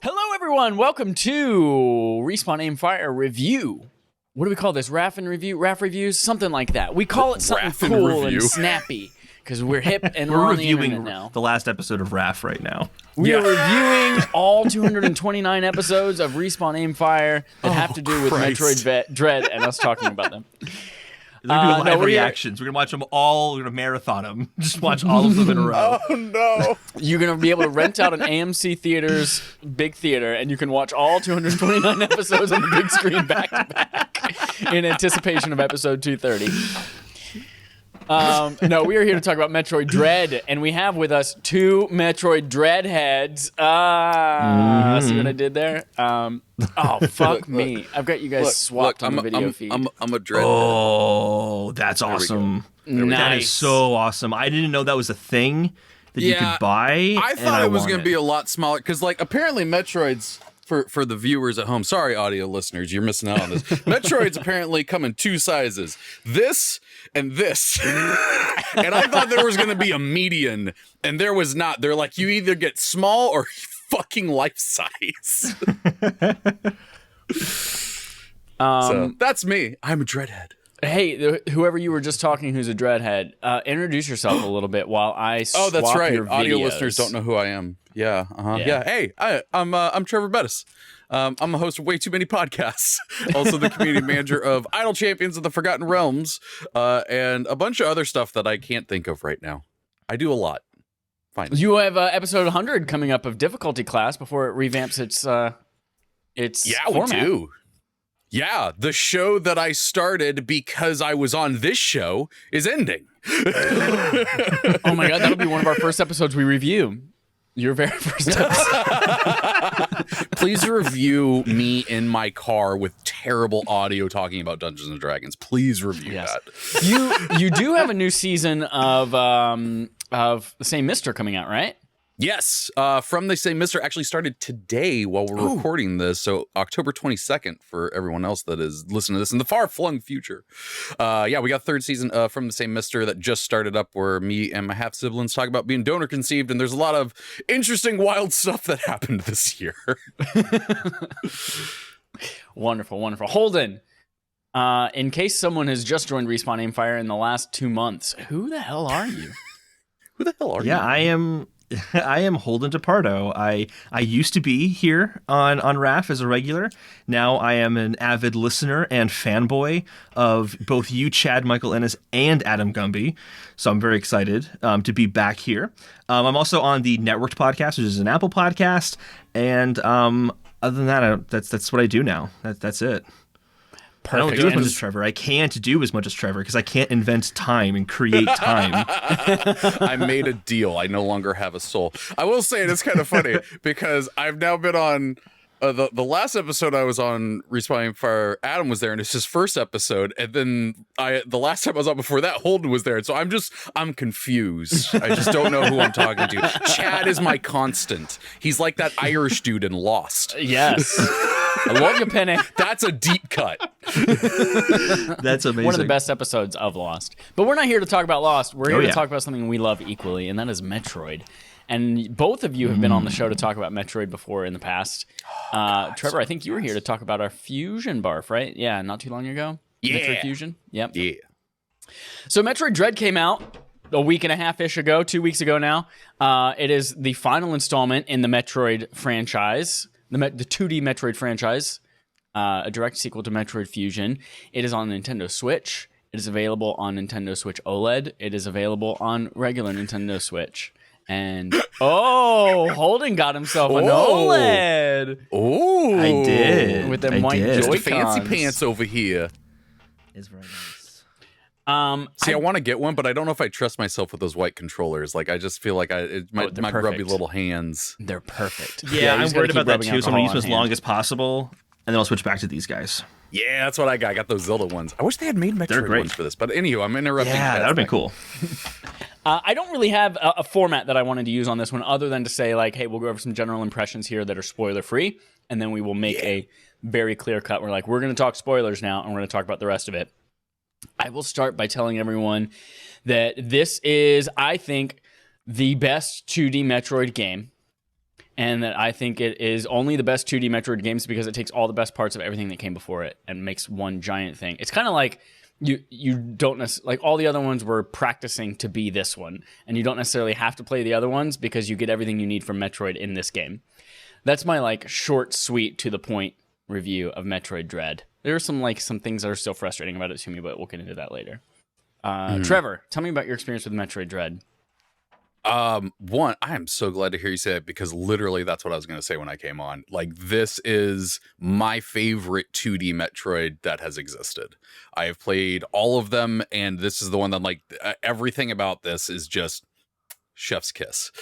Hello, everyone. Welcome to Respawn Aimfire Review. What do we call this? RAF and Review? RAF Reviews? Something like that. We call it something cool and snappy because we're hip and we're on the internet now. The last episode of RAF right now. We are reviewing all 229 episodes of Respawn Aimfire that have to do with Metroid Dread and us talking about them. We're going to do live reactions. We're going to watch them all. We're going to marathon them. Just watch all of them in a row. Oh, no. You're going to be able to rent out an AMC Theaters big theater, and you can watch all 229 episodes on the big screen back to back in anticipation of episode 230. No, we are here to talk about Metroid Dread, and we have with us two Metroid Dread heads. See what I did there? Oh, fuck me. I've got you guys swapped on the video feed. I'm a Dread head. Oh, that's awesome. Nice. That is so awesome. I didn't know that was a thing that you could buy. I thought it was going to be a lot smaller, because like apparently Metroid's, for the viewers at home, sorry audio listeners, you're missing out on this. Metroid's apparently come in two sizes, this and this. And I thought there was going to be a median, and there was not. They're like, you either get small or fucking life size. So that's me. I'm a Dreadhead. Hey, whoever you were just talking who's a Dreadhead, introduce yourself a little bit while I swap that's right. your Audio videos. listeners don't know who I am. Yeah. Hey, I'm Trevor Bettis. I'm a host of way too many podcasts. Also the community manager of Idle Champions of the Forgotten Realms, and a bunch of other stuff that I can't think of right now. I do a lot. Fine. You have episode 100 coming up of Difficulty Class before it revamps its format. We do. Yeah, the show that I started because I was on this show is ending. Oh my god, that'll be one of our first episodes we review. Your very first episode. Please review me in my car with terrible audio talking about Dungeons and Dragons. Please review that. You do have a new season of The Same Mister coming out, right? Yes, From the Same Mister actually started today while we're recording this, so October 22nd for everyone else that is listening to this in the far-flung future. Yeah, we got third season From the Same Mister that just started up, where me and my half-siblings talk about being donor conceived, and there's a lot of interesting, wild stuff that happened this year. Wonderful, wonderful. Holden, in case someone has just joined Respawn Aimfire in the last 2 months, who the hell are you? Who the hell are you? Yeah, I am Holden DePardo. I used to be here on RAF as a regular. Now I am an avid listener and fanboy of both you, Chad Michael Ennis, and Adam Gumby. So I'm very excited to be back here. I'm also on the Networked podcast, which is an Apple podcast. And other than that, that's what I do now. That's it. Perfect. I don't do as much as Trevor. I can't do as much as Trevor because I can't invent time and create time. I made a deal. I no longer have a soul. I will say it's kind of funny because I've now been on the last episode I was on Respawn Fire. Adam was there, and it's his first episode. And then the last time I was on before that, Holden was there. And so I'm confused. I just don't know who I'm talking to. Chad is my constant. He's like that Irish dude in Lost. Yes. I love you, Penny. That's a deep cut. That's amazing. One of the best episodes of Lost. But we're not here to talk about Lost. We're here to talk about something we love equally, and that is Metroid. And both of you have been on the show to talk about Metroid before in the past. Trevor, I think you were here to talk about our Fusion Barf, right? Yeah, not too long ago. Yeah. Metroid Fusion. Yep. Yeah. So Metroid Dread came out a week and a half-ish ago, 2 weeks ago now. It is the final installment in the Metroid franchise, the 2D Metroid franchise, a direct sequel to Metroid Fusion. It is on Nintendo Switch. It is available on Nintendo Switch OLED. It is available on regular Nintendo Switch. And Holden got himself an OLED. Oh, I did. With them white Joy-Cons. Fancy pants over here. It's very nice. See, I want to get one, but I don't know if I trust myself with those white controllers. Like, I just feel like my grubby little hands. They're perfect. Yeah, I'm worried about that too, so I'm going to use them as hand. long as possible, and then I'll switch back to these guys. Yeah, that's what I got. I got those Zelda ones. I wish they had made Metroid ones for this. But anyway, I'm interrupting. Yeah, that would have been cool. I don't really have a format that I wanted to use on this one other than to say, like, hey, we'll go over some general impressions here that are spoiler-free, and then we will make a very clear cut. We're like, we're going to talk spoilers now, and we're going to talk about the rest of it. I will start by telling everyone that this is, I think, the best 2D Metroid game. And that I think it is only the best 2D Metroid games because it takes all the best parts of everything that came before it and makes one giant thing. It's kind of like you don't necessarily, like all the other ones were practicing to be this one, and you don't necessarily have to play the other ones because you get everything you need from Metroid in this game. That's my like short, sweet, to the point review of Metroid Dread. There are some things that are still frustrating about it to me, but we'll get into that later. Trevor, tell me about your experience with Metroid Dread. One, I am so glad to hear you say it because literally that's what I was going to say when I came on. Like, this is my favorite 2D Metroid that has existed. I have played all of them, and this is the one that like everything about this is just chef's kiss.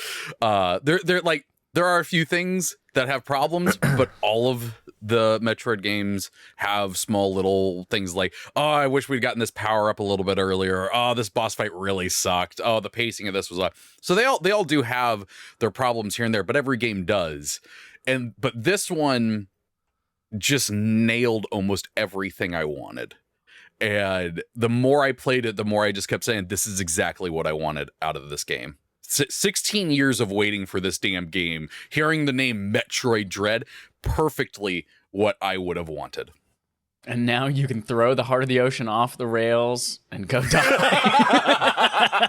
There are a few things that have problems, but all of the Metroid games have small little things like, oh, I wish we'd gotten this power up a little bit earlier. Oh, this boss fight really sucked. Oh, the pacing of this was off. So they all do have their problems here and there, but every game does. But this one just nailed almost everything I wanted. And the more I played it, the more I just kept saying, this is exactly what I wanted out of this game. 16 years of waiting for this damn game, hearing the name Metroid Dread, perfectly what I would have wanted. And now you can throw the Heart of the Ocean off the rails and go die.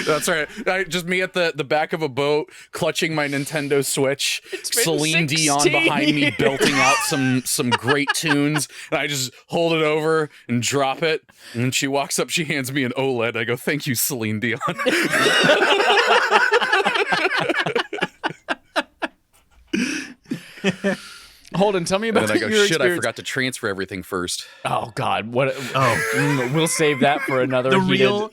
That's right. Just me at the back of a boat, clutching my Nintendo Switch. Celine Dion behind me, belting out some great tunes. And I just hold it over and drop it. And she walks up, she hands me an OLED. I go, "Thank you, Celine Dion." Holden, tell me about and then I go, your shit, experience. I forgot to transfer everything first. Oh, God. We'll save that for another The heated... real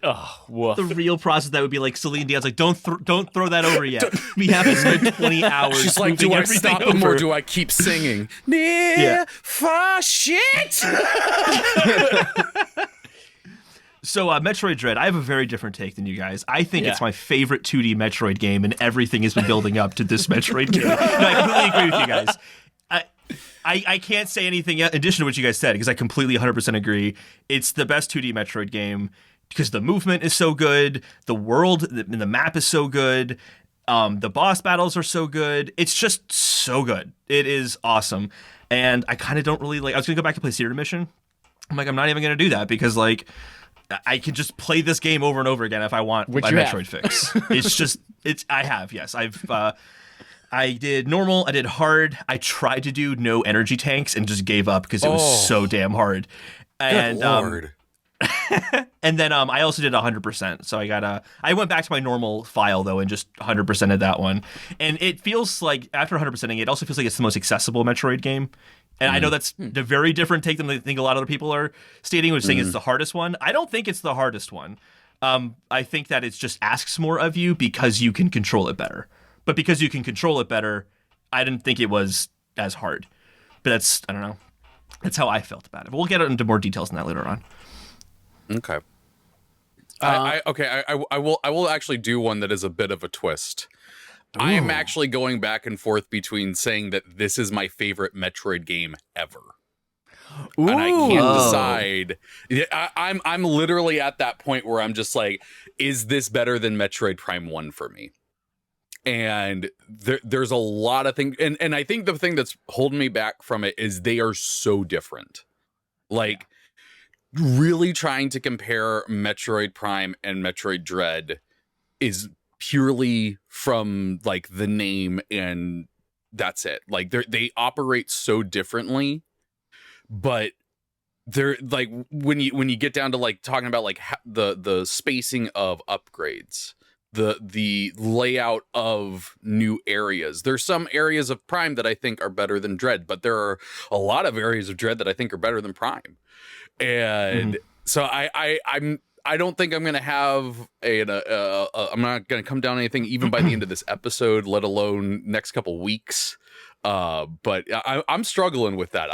Oh, woof. the real process that would be like Celine Dion's like, don't throw that over yet. We have to spend 20 hours. She's like, moving do I everything stop them over. or do I keep singing? Near for shit. So Metroid Dread, I have a very different take than you guys. I think it's my favorite 2D Metroid game, and everything has been building up to this Metroid game. No, I completely agree with you guys. I can't say anything in addition to what you guys said, because I completely 100% agree. It's the best 2D Metroid game because the movement is so good, the world, the map is so good, the boss battles are so good. It's just so good. It is awesome. And I kind of don't really like, I was going to go back and play Secret Mission. I'm like, I'm not even going to do that because like, I can just play this game over and over again if I want my Metroid fix. I did normal, I did hard, I tried to do no energy tanks and just gave up because it was so damn hard. And Lord. and then I also did 100%. So I went back to my normal file though and just 100%ed that one. And it feels like after 100%ing, it also feels like it's the most accessible Metroid game. And I know that's a very different take than I think a lot of other people are stating, which is saying it's the hardest one. I don't think it's the hardest one. I think that it just asks more of you because you can control it better. But because you can control it better, I didn't think it was as hard. But I don't know. That's how I felt about it. But we'll get into more details on that later on. Okay. I will actually do one that is a bit of a twist. Ooh. I am actually going back and forth between saying that this is my favorite Metroid game ever. Ooh. And I can't decide. I'm literally at that point where I'm just like, is this better than Metroid Prime 1 for me? And there's a lot of things. And I think the thing that's holding me back from it is they are so different. Like, really trying to compare Metroid Prime and Metroid Dread is purely from like the name and that's it. Like they operate so differently, but they're like when you get down to like talking about like the spacing of upgrades, the layout of new areas. There's some areas of Prime that I think are better than Dread, but there are a lot of areas of Dread that I think are better than Prime. And so I don't think I'm going to have I'm not going to come down to anything even by the end of this episode, let alone next couple weeks. But I'm struggling with that.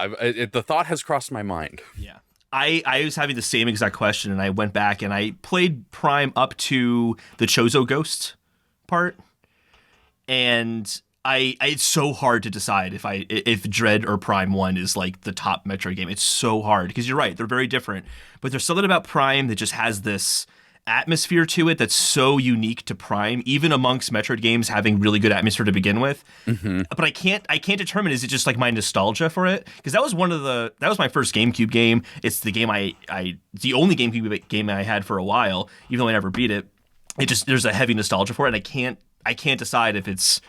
The thought has crossed my mind. Yeah. I was having the same exact question, and I went back and I played Prime up to the Chozo Ghost part, and it's so hard to decide if Dread or Prime 1 is like the top Metroid game. It's so hard because you're right, they're very different. But there's something about Prime that just has this atmosphere to it that's so unique to Prime, even amongst Metroid games having really good atmosphere to begin with. But I can't determine, is it just like my nostalgia for it? Because that was my first GameCube game. It's the game the only GameCube game I had for a while, even though I never beat it. There's a heavy nostalgia for it, and I can't decide if it's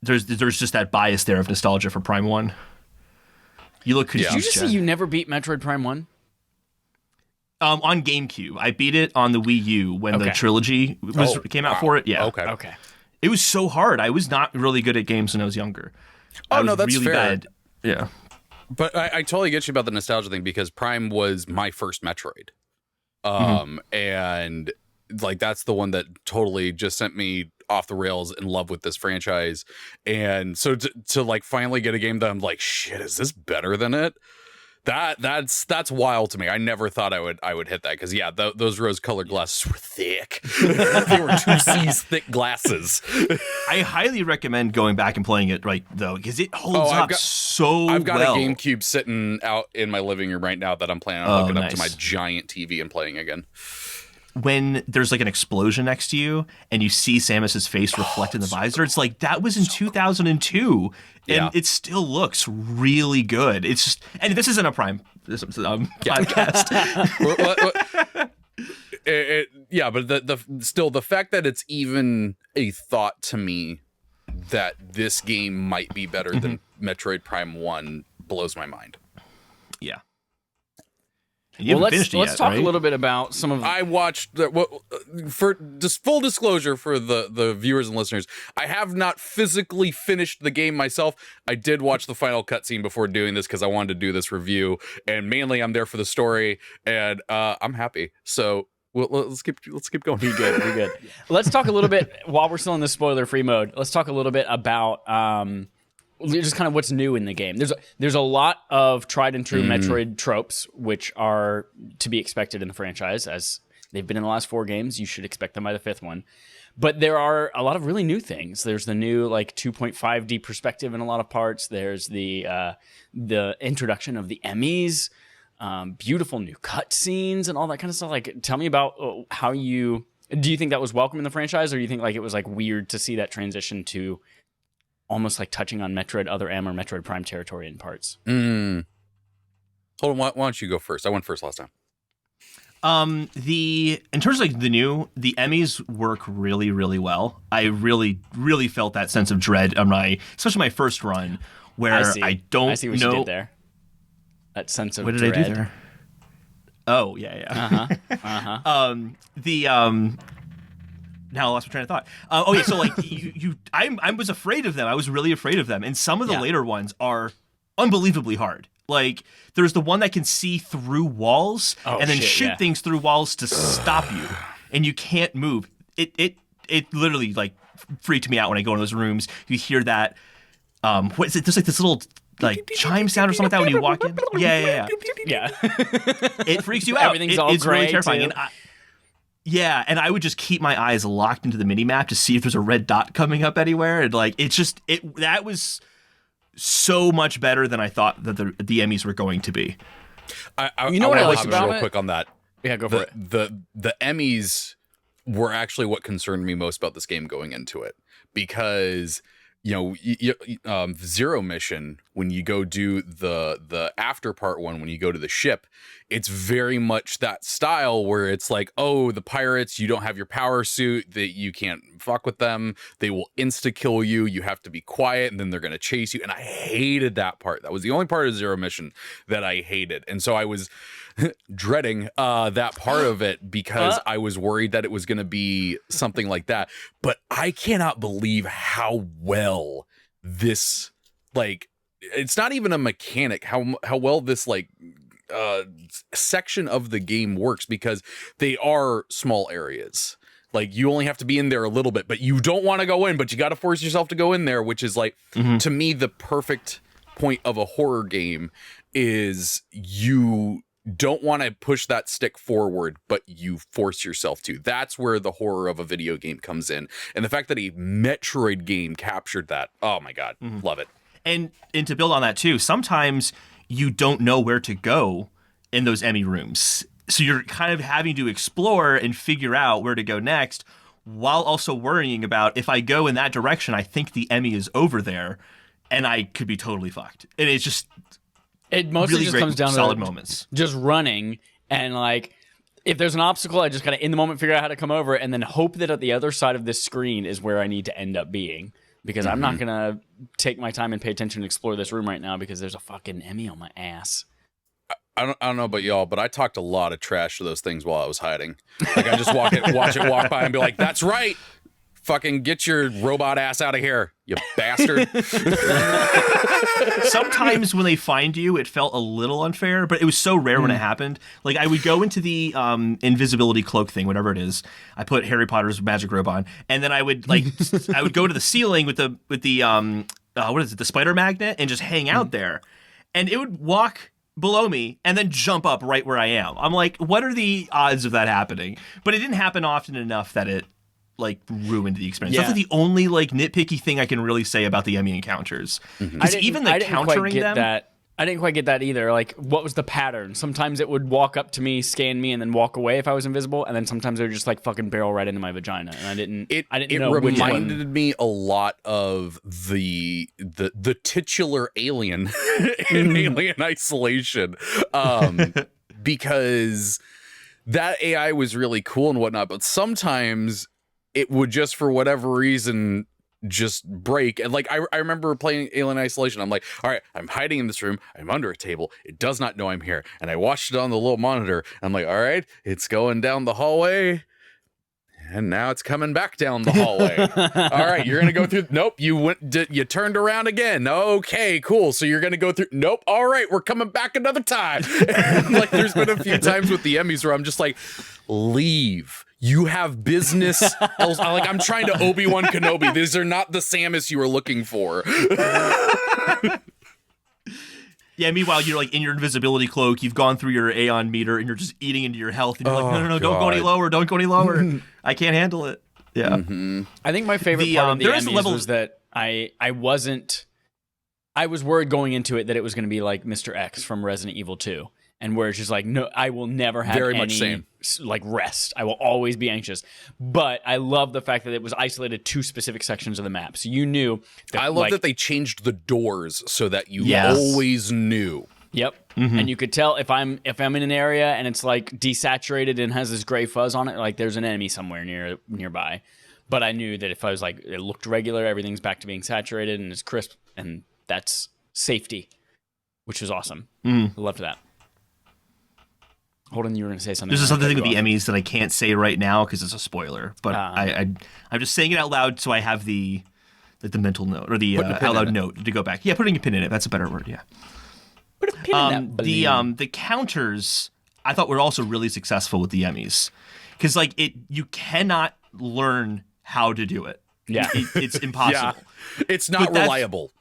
there's just that bias there of nostalgia for Prime 1. You look confused. Did you just say you never beat Metroid Prime 1? On GameCube. I beat it on the Wii U when the trilogy came out for it. Yeah. Okay. It was so hard. I was not really good at games when I was younger. Oh, no, that's really fair. bad. Yeah. But I totally get you about the nostalgia thing because Prime was my first Metroid. And like that's the one that totally just sent me off the rails in love with this franchise. And so to like finally get a game that I'm like, shit, is this better than it? That's wild to me. I never thought I would hit that because those rose-colored glasses were thick. They were 2C's thick glasses. I highly recommend going back and playing it right though because it holds up so well. I've got a GameCube sitting out in my living room right now that I'm planning on hooking up to my giant TV and playing again. When there's like an explosion next to you and you see Samus's face reflect in the visor, it's like that was in 2002 and it still looks really good. It's just, and this isn't a Prime podcast. But still the fact that it's even a thought to me that this game might be better than Metroid Prime 1 blows my mind. Yeah. Let's talk a little bit about some of. I watched for just full disclosure for the viewers and listeners. I have not physically finished the game myself. I did watch the final cutscene before doing this because I wanted to do this review, and mainly I'm there for the story, and I'm happy. So let's keep going. Be good. Let's talk a little bit while we're still in the spoiler-free mode. Let's talk a little bit about just kind of what's new in the game. There's a lot of tried and true Metroid tropes, which are to be expected in the franchise, as they've been in the last 4 games. You should expect them by the 5th one. But there are a lot of really new things. There's the new like 2.5D perspective in a lot of parts. There's the introduction of the Emmys, beautiful new cutscenes and all that kind of stuff. Like, tell me about how do you think that was welcome in the franchise, or do you think like it was like weird to see that transition to almost like touching on Metroid Other M or Metroid Prime territory in parts? Hold on, why don't you go first? I went first last time. In terms of like the Emmys work really, really well. I really, really felt that sense of dread on especially my first run, where I see what you did there. That sense of what did dread. I do there? Oh yeah. Now I lost my train of thought. So like I was afraid of them. I was really afraid of them. And some of the later ones are unbelievably hard. Like there's the one that can see through walls and then shoot things through walls to stop you, and you can't move. It literally like freaked me out when I go in those rooms. You hear that. What is it? There's like this little like chime sound or something like that when you walk in. Yeah. It freaks you out. Everything's all it's gray really terrifying. too. And I would just keep my eyes locked into the mini-map to see if there's a red dot coming up anywhere. And like, that was so much better than I thought that the Emmys were going to be. You know what I liked about real quick on that. Yeah, go for it. The Emmys were actually what concerned me most about this game going into it, because Zero Mission, when you go do the after part one, when you go to the ship, it's very much that style where it's like, oh, the pirates, you don't have your power suit, that you can't fuck with them, they will insta kill you, you have to be quiet, and then they're gonna chase you. And I hated that part. That was the only part of Zero Mission that I hated, and so I was dreading that part of it because I was worried that it was going to be something like that. But I cannot believe how well this, like, it's not even a mechanic, how well this like section of the game works, because they are small areas. Like, you only have to be in there a little bit, but you don't want to go in, but you got to force yourself to go in there, which is like, to me, the perfect point of a horror game is you don't want to push that stick forward, but you force yourself to. That's where the horror of a video game comes in. And the fact that a Metroid game captured that, oh my God, love it. And to build on that too, sometimes you don't know where to go in those Emmy rooms. So you're kind of having to explore and figure out where to go next, while also worrying about, if I go in that direction, I think the Emmy is over there and I could be totally fucked. And it's just... It mostly really just great, comes down solid to moments. Just running, and like if there's an obstacle, I just gotta in the moment figure out how to come over, and then hope that at the other side of this screen is where I need to end up being. Because I'm not gonna take my time and pay attention and explore this room right now because there's a fucking Emmy on my ass. I don't know about y'all, but I talked a lot of trash to those things while I was hiding. Like I just watch it walk by and be like, "That's right, fucking get your robot ass out of here, you bastard." Sometimes when they find you, it felt a little unfair, but it was so rare when it happened. Like I would go into the invisibility cloak thing, whatever it is. I put Harry Potter's magic robe on, and then I would I would go to the ceiling with the what is it, the spider magnet, and just hang out there, and it would walk below me and then jump up right where I am. I'm like, what are the odds of that happening? But it didn't happen often enough that it like ruined the experience. Yeah. That's like the only like nitpicky thing I can really say about the Emmy encounters. Because even the countering them. I didn't quite get that either. Like, what was the pattern? Sometimes it would walk up to me, scan me, and then walk away if I was invisible, and then sometimes it would just like fucking barrel right into my vagina, and I didn't know which one. It reminded me a lot of the titular alien in Alien Isolation, because that AI was really cool and whatnot, but sometimes it would just, for whatever reason, just break. And like I remember playing Alien Isolation, I'm like, all right, I'm hiding in this room, I'm under a table, it does not know I'm here, and I watched it on the little monitor. I'm like, all right, it's going down the hallway, and now it's coming back down the hallway. All right, you're gonna go through. Nope, you turned around again. Okay, cool. So you're gonna go through. Nope. All right, we're coming back another time. And like, there's been a few times with the Emmys where I'm just like, leave. You have business else. I'm trying to Obi-Wan Kenobi. These are not the Samus you were looking for. Yeah, meanwhile, you're like in your invisibility cloak, you've gone through your Aeon meter, and you're just eating into your health. And you're like, no, don't go any lower. Don't go any lower. I can't handle it. Yeah. I think my favorite part of the Emmys was that I was worried going into it that it was going to be like Mr. X from Resident Evil 2. And where it's just like, no, I will never have any like rest. I will always be anxious. But I love the fact that it was isolated to specific sections of the map. So you knew. I love that they changed the doors so that you always knew. Yep. And you could tell if I'm in an area and it's like desaturated and has this gray fuzz on it, like there's an enemy somewhere nearby. But I knew that if I was like, it looked regular, everything's back to being saturated and it's crisp, and that's safety, which was awesome. I loved that. Holden, you were going to say something. There's something with the Emmys that I can't say right now because it's a spoiler, but I'm just saying it out loud so I have the mental note or the out loud note to go back. Yeah, putting a pin in it. That's a better word. Yeah. Put a pin in that. The counters I thought were also really successful with the Emmys because like you cannot learn how to do it. Yeah, it's impossible. Yeah. It's not reliable.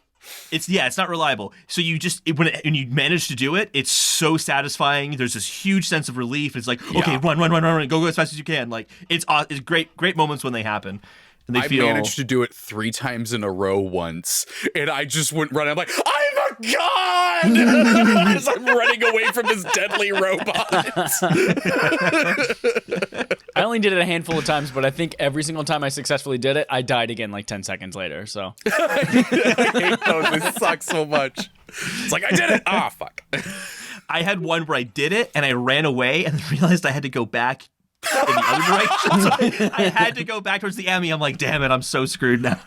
It's not reliable. So you just when you manage to do it, it's so satisfying. There's this huge sense of relief. It's like, okay, run, go as fast as you can. Like it's great moments when they happen. And they managed to do it 3 times in a row once, and I just went running. I'm like, I'm a god! As I'm running away from this deadly robot. I only did it a handful of times, but I think every single time I successfully did it, I died again like 10 seconds later. So I hate those. It sucks so much. It's like, I did it. Ah, fuck. I had one where I did it and I ran away and realized I had to go back in the other direction. So I had to go back towards the Emmy. I'm like, damn it, I'm so screwed now.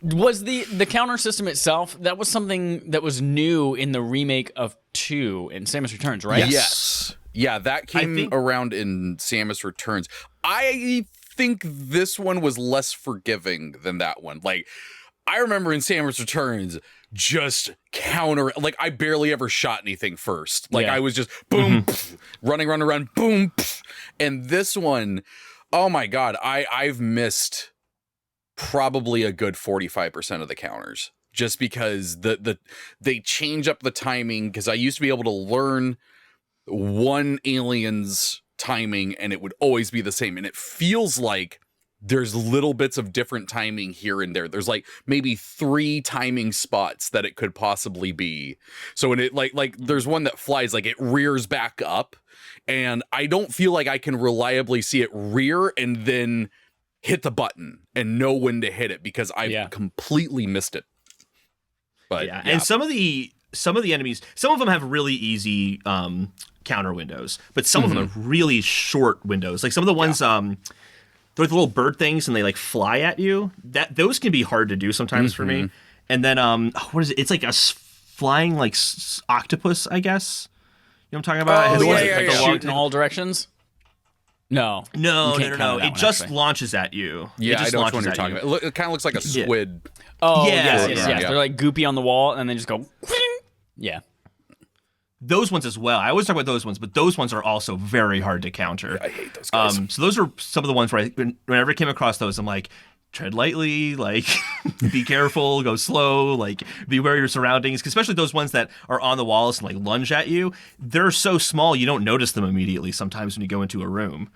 Was the counter system itself, that was something that was new in the remake of 2 in Samus Returns, right? Yes. Yeah, that came around in Samus Returns. I think this one was less forgiving than that one. Like, I remember in Samus Returns just counter, like I barely ever shot anything first. Like I was just boom, pff, running, boom. Pff. And this one, oh my God, I've missed probably a good 45% of the counters just because they change up the timing, because I used to be able to learn one alien's timing and it would always be the same, and it feels like there's little bits of different timing here and there. There's like maybe 3 timing spots that it could possibly be. So when it like there's one that flies, like it rears back up, and I don't feel like I can reliably see it rear and then hit the button and know when to hit it, because I've completely missed it. But and some of the enemies, some of them have really easy counter windows, but some of them have really short windows. Like some of the ones they're like little bird things and they like fly at you. Those can be hard to do sometimes for me. And then what is it? It's like a flying like octopus, I guess. You know what I'm talking about? Shoot in all directions. No. It just launches at you. Yeah, I know which one you're talking about. It kind of looks like a squid. Oh, yes. They're like goopy on the wall and then just go. Yeah. Those ones as well. I always talk about those ones, but those ones are also very hard to counter. I hate those guys. So those are some of the ones where whenever I came across those, I'm like, tread lightly, like be careful, go slow, like be aware of your surroundings. Especially those ones that are on the walls and like lunge at you. They're so small you don't notice them immediately sometimes when you go into a room.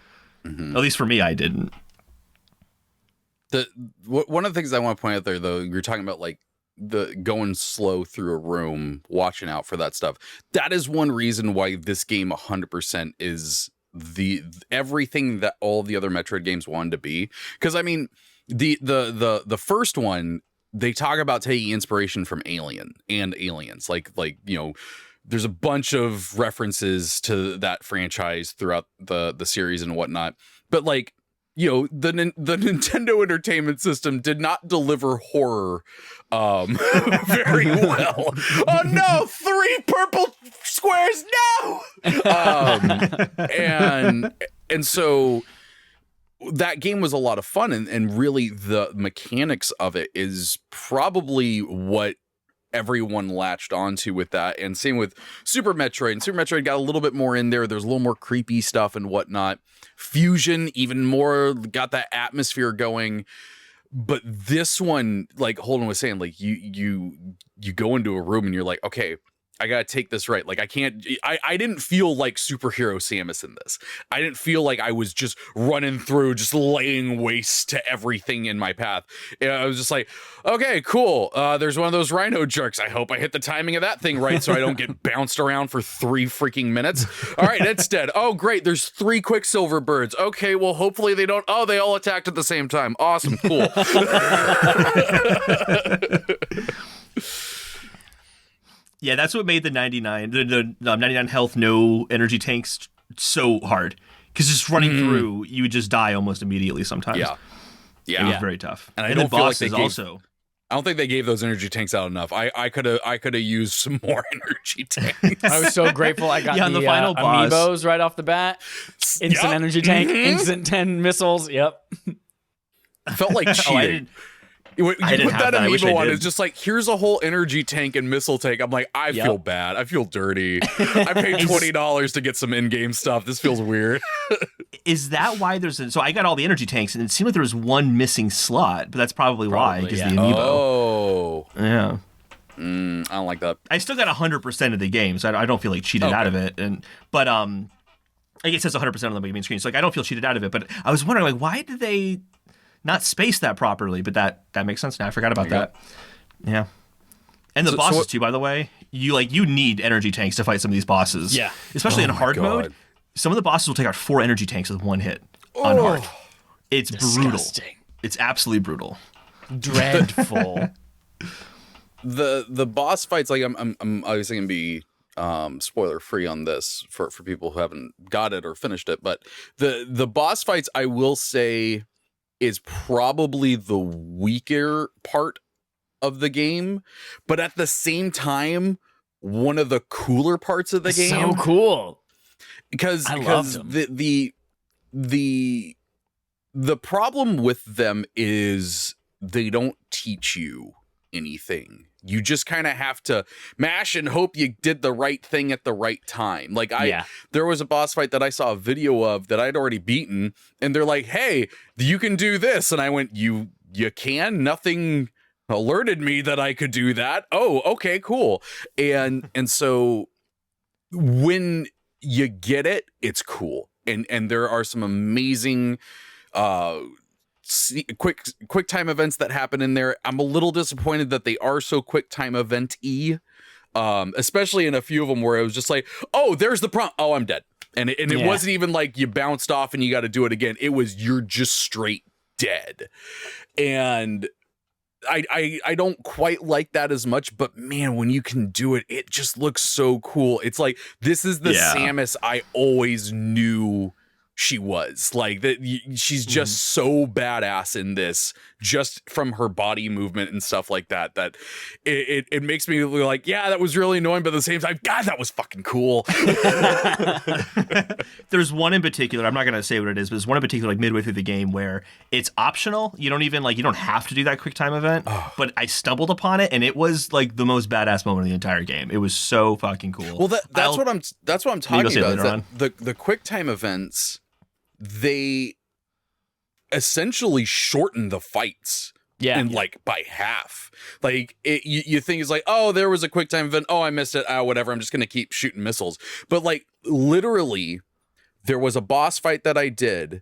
At least for me, I didn't. One of the things I want to point out there, though, you're talking about like the going slow through a room, watching out for that stuff. That is one reason why this game 100% is everything that all the other Metroid games wanted to be. Because I mean, the first one, they talk about taking inspiration from Alien and Aliens, like you know, there's a bunch of references to that franchise throughout the series and whatnot. But like, you know, the Nintendo Entertainment System did not deliver horror very well. Oh no, 3 purple squares, no! And so that game was a lot of fun, and really the mechanics of it is probably what everyone latched onto with that. And same with Super Metroid. And Super Metroid got a little bit more in there. There's a little more creepy stuff and whatnot. Fusion, even more, got that atmosphere going. But this one, like Holden was saying, like you go into a room and you're like, okay, I gotta take this right. Like I didn't feel like superhero Samus in this. I didn't feel like I was just running through, just laying waste to everything in my path. I was just like, okay, cool. There's one of those rhino jerks. I hope I hit the timing of that thing right so I don't get bounced around for 3 freaking minutes. All right, it's dead. Oh, great. There's 3 Quicksilver birds. Okay, well, hopefully they don't. Oh, they all attacked at the same time. Awesome, cool. Yeah, that's what made the 99 health, no energy tanks so hard. Because just running through, you would just die almost immediately sometimes. Yeah. It was very tough. And I don't feel like they I don't think they gave those energy tanks out enough. I could have used some more energy tanks. I was so grateful I got the final boss. Amiibos right off the bat. Instant energy tank, instant 10 missiles. Yep. Felt like cheating. You put that amiibo on, it's just like, here's a whole energy tank and missile tank. I'm like, I feel bad. I feel dirty. I paid $20 to get some in-game stuff. This feels weird. Is that why so I got all the energy tanks, and it seemed like there was one missing slot, but that's probably why, because the amiibo. Oh. Yeah. I don't like that. I still got 100% of the game, so I don't feel like cheated out of it. But like it says 100% on the main screen, so like I don't feel cheated out of it. But I was wondering, like, why did they not space that properly? But that makes sense now. I forgot about that. Yeah. And the bosses too, by the way. You need energy tanks to fight some of these bosses. Yeah. Especially in hard mode. Some of the bosses will take out 4 energy tanks with one hit on hard. It's brutal. It's absolutely brutal. Dreadful. The boss fights, like I'm obviously gonna be spoiler free on this for people who haven't got it or finished it, but the boss fights, I will say, is probably the weaker part of the game, but at the same time, one of the cooler parts of the game. So cool. Because the problem with them is they don't teach you anything. You just kind of have to mash and hope you did the right thing at the right time. Like there was a boss fight that I saw a video of that I'd already beaten, and they're like, "Hey, you can do this," and I went, "You can? Nothing alerted me that I could do that. Oh, okay, cool. And so when you get it, it's cool. And there are some amazing quick time events that happen in there. I'm a little disappointed that they are so quick time event-y. Especially in a few of them where it was just like, oh, there's the prompt. Oh, I'm dead. And it wasn't even like you bounced off and you got to do it again. It was, you're just straight dead. And I don't quite like that as much, but man, when you can do it, it just looks so cool. It's like, this is the Samus I always knew she was. Like, that she's just so badass in this, just from her body movement and stuff like that, that it makes me like, yeah, that was really annoying, but at the same time, God, that was fucking cool. There's one in particular, I'm not going to say what it is, but there's one in particular, like midway through the game, where it's optional. You don't even, like, you don't have to do that quick time event, but I stumbled upon it, and it was like the most badass moment of the entire game. It was so fucking cool. Well, that's what I'm talking about, is that on. the quick time events, they essentially shorten the fights and like by half. Like, you think it's like, oh, there was a quick time event, oh, I missed it, oh, whatever, I'm just gonna keep shooting missiles. But like, literally, there was a boss fight that I did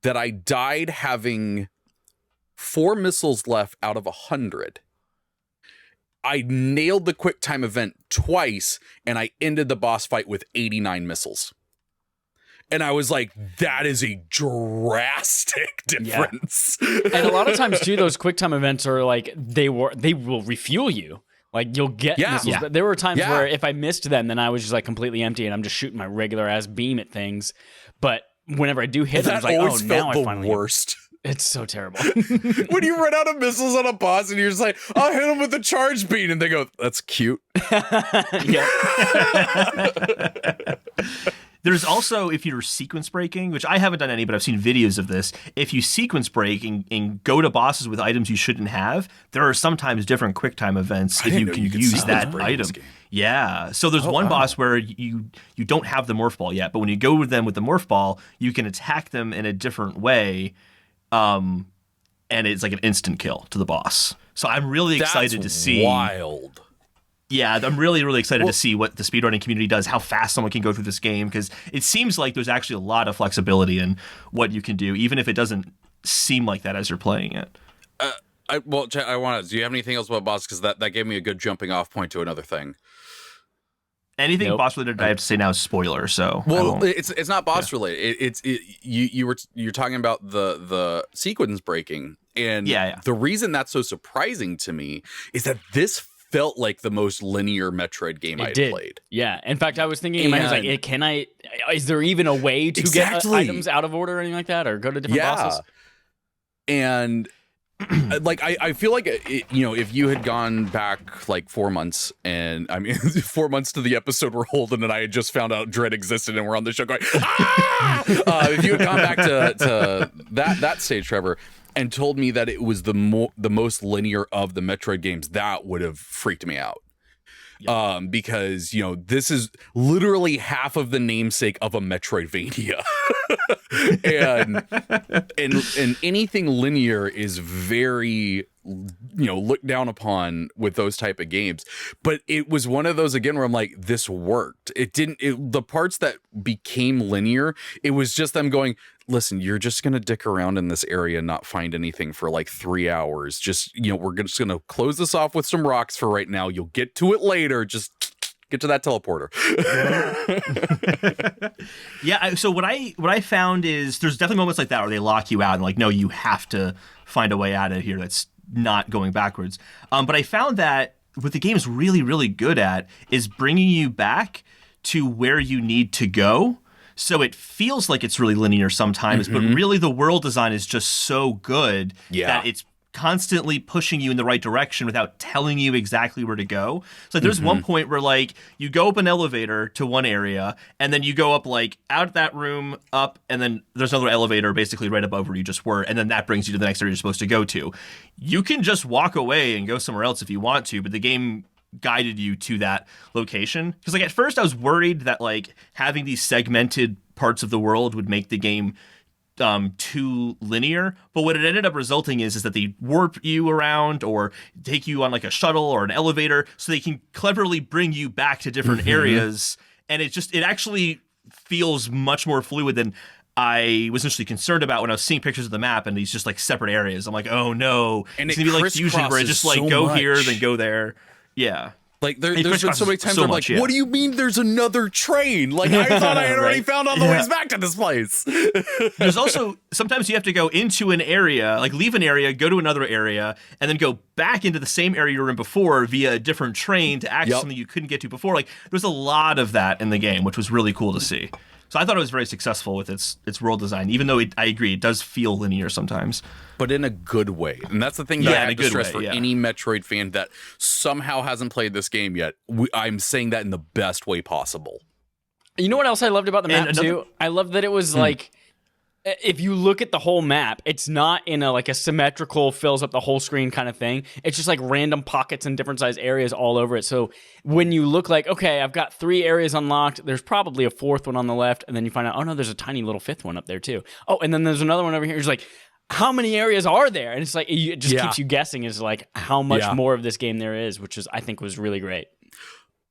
that I died having 4 missiles left out of 100. I nailed the quick time event twice, and I ended the boss fight with 89 missiles. And I was like, that is a drastic difference. Yeah. And a lot of times too, those quick time events are like, they will refuel you. Like, you'll get missiles. But there were times where if I missed them, then I was just like completely empty and I'm just shooting my regular ass beam at things. But whenever I do hit them, I was like, oh, now I finally. Worst. It's so terrible. When you run out of missiles on a boss and you're just like, I'll hit him with the charge beam, and they go, that's cute. There's also, if you're sequence breaking, which I haven't done any, but I've seen videos of this. If you sequence break and go to bosses with items you shouldn't have, there are sometimes different quick time events if you can use that item. Yeah. So there's one boss where you don't have the morph ball yet, but when you go with them with the morph ball, you can attack them in a different way. And it's like an instant kill to the boss. So I'm really excited to see. Wild. Yeah, I'm really, really excited to see what the speedrunning community does, how fast someone can go through this game, because it seems like there's actually a lot of flexibility in what you can do, even if it doesn't seem like that as you're playing it. Do you have anything else about boss? Because that gave me a good jumping off point to another thing. Anything boss related, I have to say now is spoiler. So it's not boss related. You're talking about the sequence breaking, and the reason that's so surprising to me is that this felt like the most linear Metroid game I'd played. Yeah. In fact, I was thinking in my head, like, is there even a way to get items out of order or anything like that, or go to different bosses? And like, I feel like, if you had gone back like 4 months, and I mean, 4 months to the episode where Holden and I had just found out Dread existed and we're on the show going, ah! If you had gone back to that stage, Trevor, and told me that it was the most linear of the Metroid games, that would have freaked me out. Because this is literally half of the namesake of a Metroidvania. and anything linear is very looked down upon with those type of games. But it was one of those again where I'm like, this worked. The parts that became linear, it was just them going, listen, you're just gonna dick around in this area and not find anything for like 3 hours. Just we're just gonna close this off with some rocks for right now. You'll get to it later. Just get to that teleporter. Yeah. So what I found is there's definitely moments like that where they lock you out and like, no, you have to find a way out of here that's not going backwards. But I found that what the game is really, really good at is bringing you back to where you need to go. So it feels like it's really linear sometimes, but really the world design is just so good that it's constantly pushing you in the right direction without telling you exactly where to go. So like, there's one point where like you go up an elevator to one area and then you go up like out that room up, and then there's another elevator basically right above where you just were, and then that brings you to the next area you're supposed to go to. You can just walk away and go somewhere else if you want to, but the game guided you to that location. Because like at first I was worried that like having these segmented parts of the world would make the game too linear, but what it ended up resulting is that they warp you around or take you on like a shuttle or an elevator so they can cleverly bring you back to different areas, and it actually feels much more fluid than I was initially concerned about when I was seeing pictures of the map and these just like separate areas. I'm like, oh no, and it's gonna be like Fusion where it just like go here then go there. Yeah. Like there's been so many times where I'm like, yeah. what do you mean there's another train? Like I thought I had already found all the ways back to this place. There's also sometimes you have to go into an area, like leave an area, go to another area, and then go back into the same area you were in before via a different train to access something you couldn't get to before. Like there's a lot of that in the game, which was really cool to see. So I thought it was very successful with its world design, even though I agree, it does feel linear sometimes. But in a good way. And that's the thing that I have to stress for any Metroid fan that somehow hasn't played this game yet. I'm saying that in the best way possible. You know what else I loved about the map, too? I love that it was like, if you look at the whole map, it's not in a symmetrical, fills up the whole screen kind of thing. It's just like random pockets in different size areas all over it. So when you look like, okay, I've got 3 areas unlocked, there's probably a 4th one on the left, and then you find out, oh no, there's a tiny little 5th one up there too. Oh, and then there's another one over here. It's like, how many areas are there? And it's like, it just keeps you guessing is like how much more of this game there is, which is, I think was really great.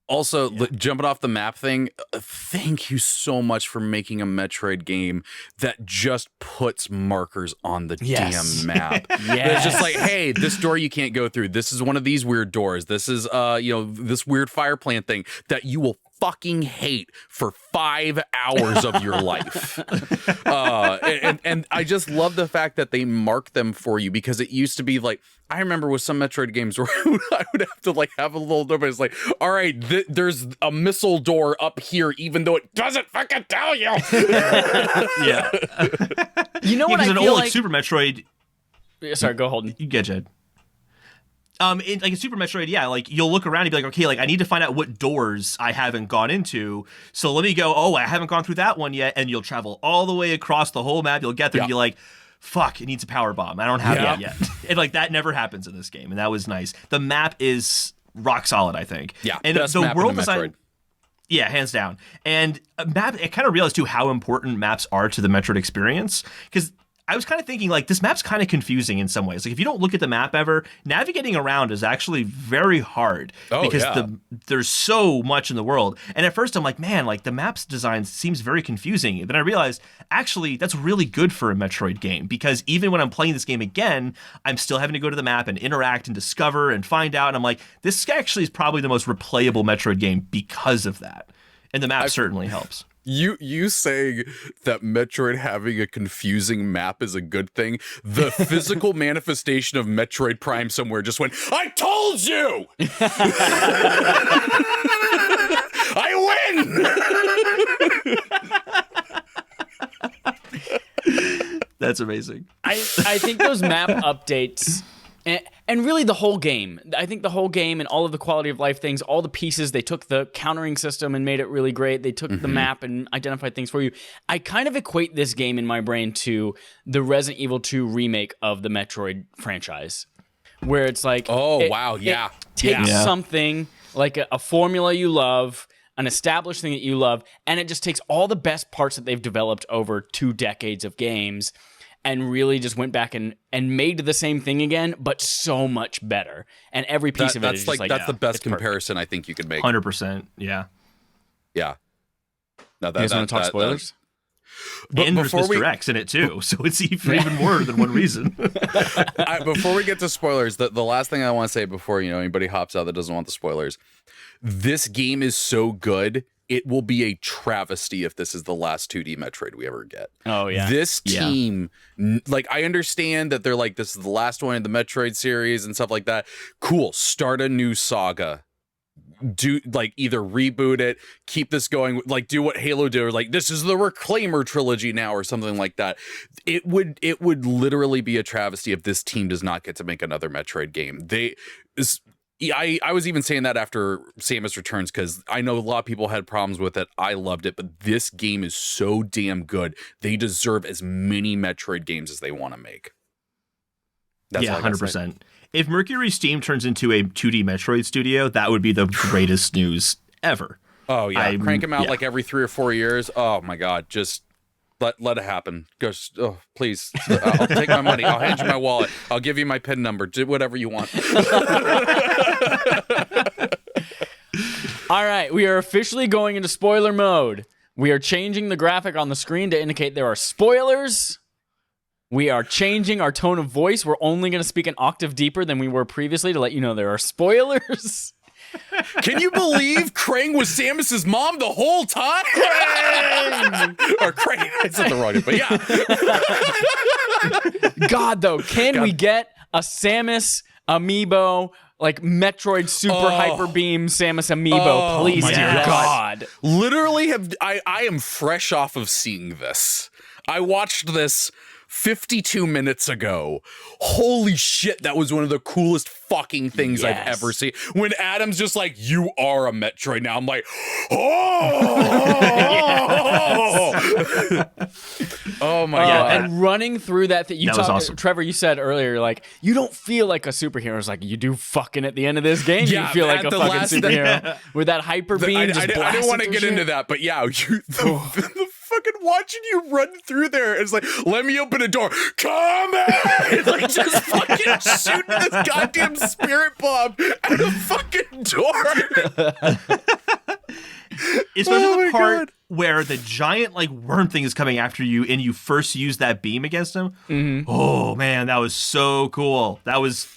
Also, jumping off the map thing, thank you so much for making a Metroid game that just puts markers on the damn map. It's just like, hey, this door you can't go through. This is one of these weird doors. This is, this weird fire plant thing that you will fucking hate for 5 hours of your life. And I just love the fact that they mark them for you, because it used to be like, I remember with some Metroid games where I would have to like have a little door, but it's like, all right, there's a missile door up here, even though it doesn't fucking tell you. Yeah. You know what I feel feel like Super Metroid. Sorry, go Holden. You get Jed. In like a Super Metroid, like you'll look around and be like, okay, like I need to find out what doors I haven't gone into. So let me go, oh, I haven't gone through that one yet. And you'll travel all the way across the whole map. You'll get there and be like, fuck, it needs a power bomb. I don't have that yet. And like that never happens in this game. And that was nice. The map is rock solid, I think. Yeah. And the world design. Yeah, hands down. And map, I kind of realized too how important maps are to the Metroid experience, because I was kind of thinking, like, this map's kind of confusing in some ways. Like, if you don't look at the map ever, navigating around is actually very hard because there's so much in the world. And at first I'm like, man, like, the map's design seems very confusing. Then I realized, actually, that's really good for a Metroid game, because even when I'm playing this game again, I'm still having to go to the map and interact and discover and find out. And I'm like, this actually is probably the most replayable Metroid game because of that. And the map certainly helps. You saying that Metroid having a confusing map is a good thing. The physical manifestation of Metroid Prime somewhere just went, I told you! I win! That's amazing. I think those map updates... And really the whole game. I think the whole game and all of the quality of life things, all the pieces, they took the countering system and made it really great. They took the map and identified things for you. I kind of equate this game in my brain to the Resident Evil 2 remake of the Metroid franchise, where it's like... It takes something like a formula you love, an established thing that you love, and it just takes all the best parts that they've developed over 2 decades of games and really just went back and made the same thing again, but so much better. And every piece of it is just like that's the best comparison I think you could make. 100%, yeah. Yeah. No, you guys want to talk spoilers? And there's Mr. X in it too, so it's even more than one reason. Before we get to spoilers, the last thing I want to say before anybody hops out that doesn't want the spoilers, this game is so good. It will be a travesty if this is the last 2D Metroid we ever get. Oh, yeah. This team, like, I understand that they're like, this is the last one in the Metroid series and stuff like that. Cool. Start a new saga. Do, like, either reboot it, keep this going, like, do what Halo did, or like, this is the Reclaimer trilogy now, or something like that. It would literally be a travesty if this team does not get to make another Metroid game. I was even saying that after Samus Returns, because I know a lot of people had problems with it. I loved it, but this game is so damn good. They deserve as many Metroid games as they want to make. That's 100%. If Mercury Steam turns into a 2D Metroid studio, that would be the greatest news ever. Oh, yeah. Crank them out like every 3 or 4 years. Oh, my God. Just Let it happen. Please. I'll take my money. I'll hand you my wallet. I'll give you my PIN number. Do whatever you want. All right, we are officially going into spoiler mode. We are changing the graphic on the screen to indicate there are spoilers. We are changing our tone of voice. We're only going to speak an octave deeper than we were previously to let you know there are spoilers. Can you believe Krang was Samus's mom the whole time? Or Krang. I said the wrong name, but yeah. God, though, can we get a Samus amiibo, like Metroid Super Hyper Beam Samus amiibo, please, dear God. Literally, I am fresh off of seeing this. I watched this 52 minutes ago. Holy shit, that was one of the coolest fucking things I've ever seen. When Adam's just like, you are a Metroid now, I'm like, oh my God. And running through that thing, That was awesome. Trevor, you said earlier, like, you don't feel like a superhero. It's like, you do fucking at the end of this game, you feel like a fucking superhero. With that hyper beam, I didn't want to get into that, but yeah, the fucking watching you run through there, it's like, let me open a door. Come in! It's like just fucking shooting this goddamn spirit bomb at the fucking door. Especially the part where the giant like worm thing is coming after you and you first use that beam against him. Mm-hmm. Oh man, that was so cool. That was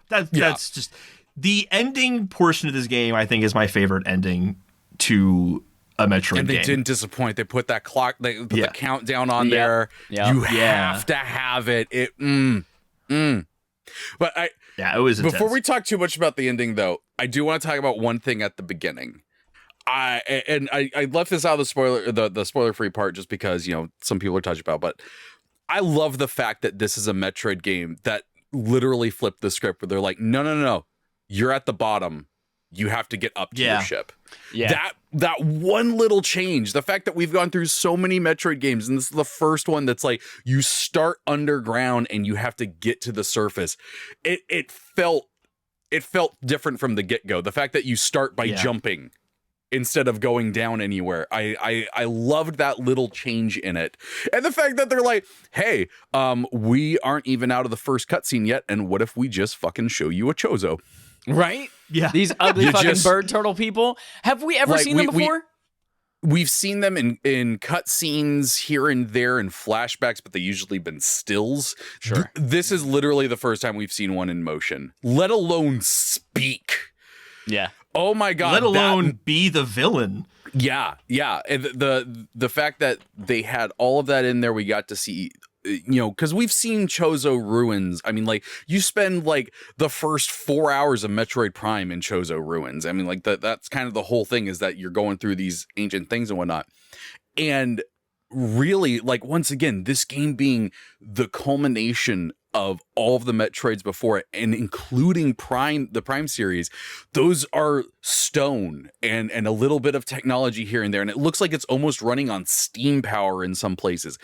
that's just the ending portion of this game, I think, is my favorite ending to a Metroid and they game. didn't disappoint. They put that clock, they put the countdown on there. Yeah. You have to have it. But it was intense. Before we talk too much about the ending, though, I do want to talk about one thing at the beginning. I left this out of the spoiler free part just because, you know, some people are touched about, but I love the fact that this is a Metroid game that literally flipped the script where they're like, no, you're at the bottom. You have to get up to your ship. Yeah. That one little change, the fact that we've gone through so many Metroid games, and this is the first one that's like you start underground and you have to get to the surface. It felt different from the get-go. The fact that you start by jumping instead of going down anywhere. I loved that little change in it. And the fact that they're like, hey, we aren't even out of the first cutscene yet, and what if we just fucking show you a Chozo? Right? Yeah. These ugly fucking bird turtle people. Have we ever seen them before? We've seen them in cutscenes here and there in flashbacks, but they've usually been stills. Sure. This is literally the first time we've seen one in motion, let alone speak. Yeah. Oh my God. Let alone be the villain. Yeah. And the fact that they had all of that in there, we got to see, you know, because we've seen Chozo Ruins. I mean, like, you spend like the first 4 hours of Metroid Prime in Chozo Ruins. I mean, like, that's kind of the whole thing, is that you're going through these ancient things and whatnot. And really, like, once again, this game being the culmination of all of the Metroids before it, and including the Prime series, those are stone and a little bit of technology here and there. And it looks like it's almost running on steam power in some places.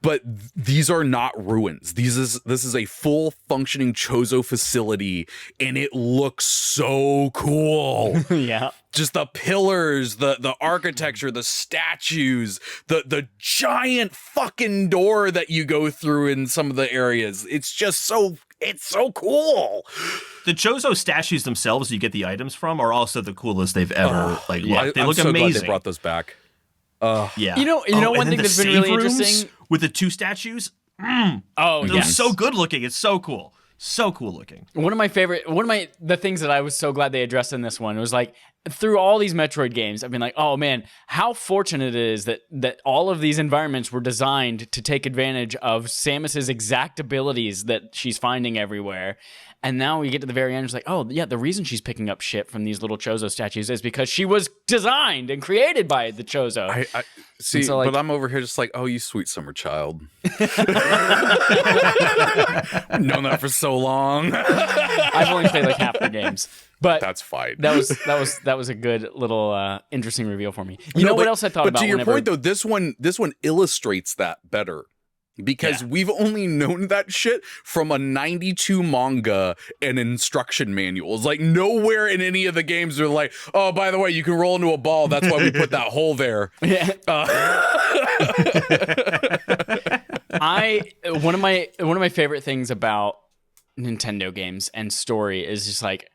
But these are not ruins. This is a full functioning Chozo facility, and it looks so cool. Yeah. Just the pillars, the architecture, the statues, the giant fucking door that you go through in some of the areas. It's so cool. The Chozo statues themselves you get the items from are also the coolest they've ever looked. They look so amazing. Glad they brought those back. Yeah. You know one thing that's been really interesting with the two statues. They're so good looking. It's so cool. So cool looking. The things that I was so glad they addressed in this one was like, through all these Metroid games, I've been like, oh man, how fortunate it is that all of these environments were designed to take advantage of Samus's exact abilities that she's finding everywhere. And now we get to the very end, it's like, oh yeah, the reason she's picking up shit from these little Chozo statues is because she was designed and created by the Chozo. I see, so, like, but I'm over here just like, oh, you sweet summer child. I've known that for so long. I've only played like half the games, but that's fine. That was a good little interesting reveal for me. You know what else I thought about? But to your point though, this one illustrates that better. Because we've only known that shit from a 92 manga and instruction manuals. Like, nowhere in any of the games they're like, oh, by the way, you can roll into a ball. That's why we put that hole there. Yeah. One of my favorite things about Nintendo games and story is just like,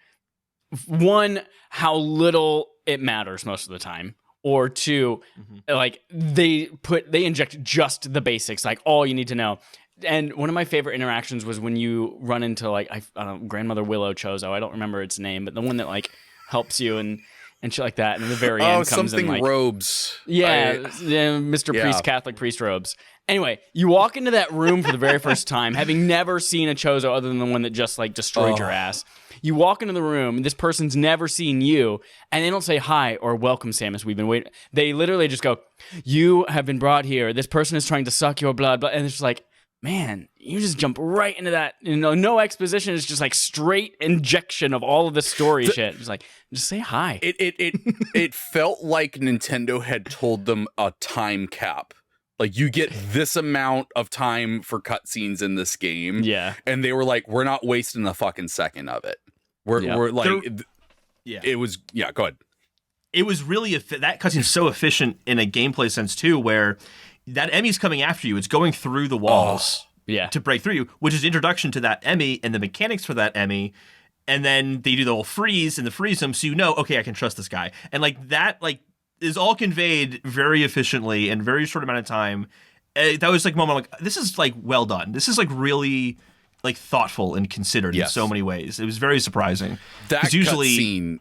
one, how little it matters most of the time, or two, like they inject just the basics, like all you need to know. And one of my favorite interactions was when you run into like I don't know, Grandmother Willow Chozo. I don't remember its name, but the one that like helps you and shit like that. And at the very end comes something in like robes. Mr. Priest, Catholic priest robes. Anyway, you walk into that room for the very first time, having never seen a Chozo other than the one that just like destroyed your ass. You walk into the room, this person's never seen you, and they don't say hi or welcome, Samus. We've been waiting. They literally just go, "You have been brought here. This person is trying to suck your blood," and it's just like, man, you just jump right into that. You know, no exposition. It's just like straight injection of all of the story shit. Just like, just say hi. It felt like Nintendo had told them a time cap. Like, you get this amount of time for cutscenes in this game. Yeah. And they were like, we're not wasting a fucking second of it. We're like, it was, go ahead. It was really, that cutscene's so efficient in a gameplay sense too, where that Emmy's coming after you. It's going through the walls to break through you, which is introduction to that Emmy and the mechanics for that Emmy. And then they do the whole freeze and the freeze them, so you know, okay, I can trust this guy. And like that, like, is all conveyed very efficiently in very short amount of time. That was like a moment like, this is like well done. This is like really like thoughtful and considered in so many ways. It was very surprising. That cutscene,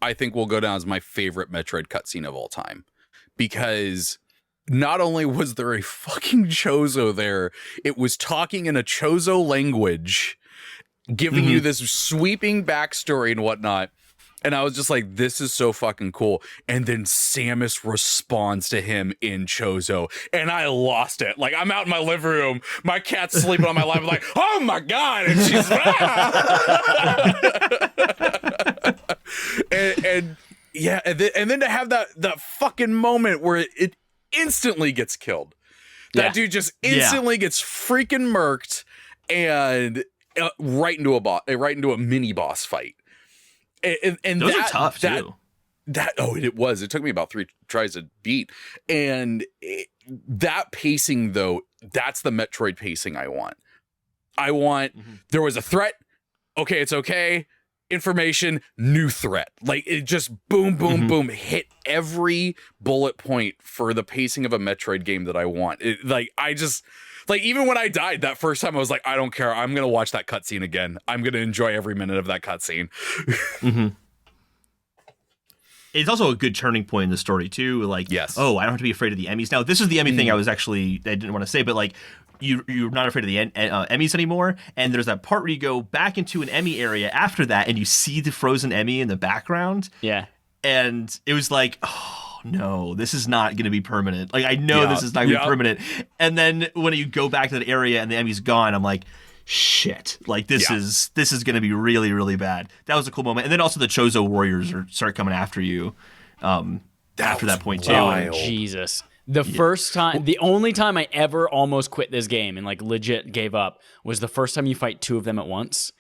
I think, will go down as my favorite Metroid cutscene of all time, because not only was there a fucking Chozo there, it was talking in a Chozo language, giving you this sweeping backstory and whatnot. And I was just like, this is so fucking cool. And then Samus responds to him in Chozo, and I lost it. Like, I'm out in my living room, my cat's sleeping on my lap. I'm like, oh my God. And she's and then to have that fucking moment where it instantly gets killed. That dude just instantly gets freaking murked, and right into a mini boss fight. And those are tough too. It was. It took me about 3 tries to beat. And that pacing, though, that's the Metroid pacing I want. There was a threat. Okay, it's okay. Information, new threat. Like, it just boom, boom, boom, hit every bullet point for the pacing of a Metroid game that I want. Even when I died that first time, I was like, I don't care. I'm going to watch that cutscene again. I'm going to enjoy every minute of that cutscene. It's also a good turning point in the story, too. Like, I don't have to be afraid of the Emmys. Now, this is the Emmy thing I didn't want to say, but like, you're not afraid of the Emmys anymore. And there's that part where you go back into an Emmy area after that, and you see the frozen Emmy in the background. Yeah. And it was like, oh, no, this is not going to be permanent. Like, I know this is not going to be permanent. And then when you go back to that area and the Emmy's gone, I'm like, shit. Like, this is going to be really, really bad. That was a cool moment. And then also the Chozo warriors start coming after you after that point, too. Oh, Jesus. The only time I ever almost quit this game and like legit gave up was the first time you fight 2 of them at once.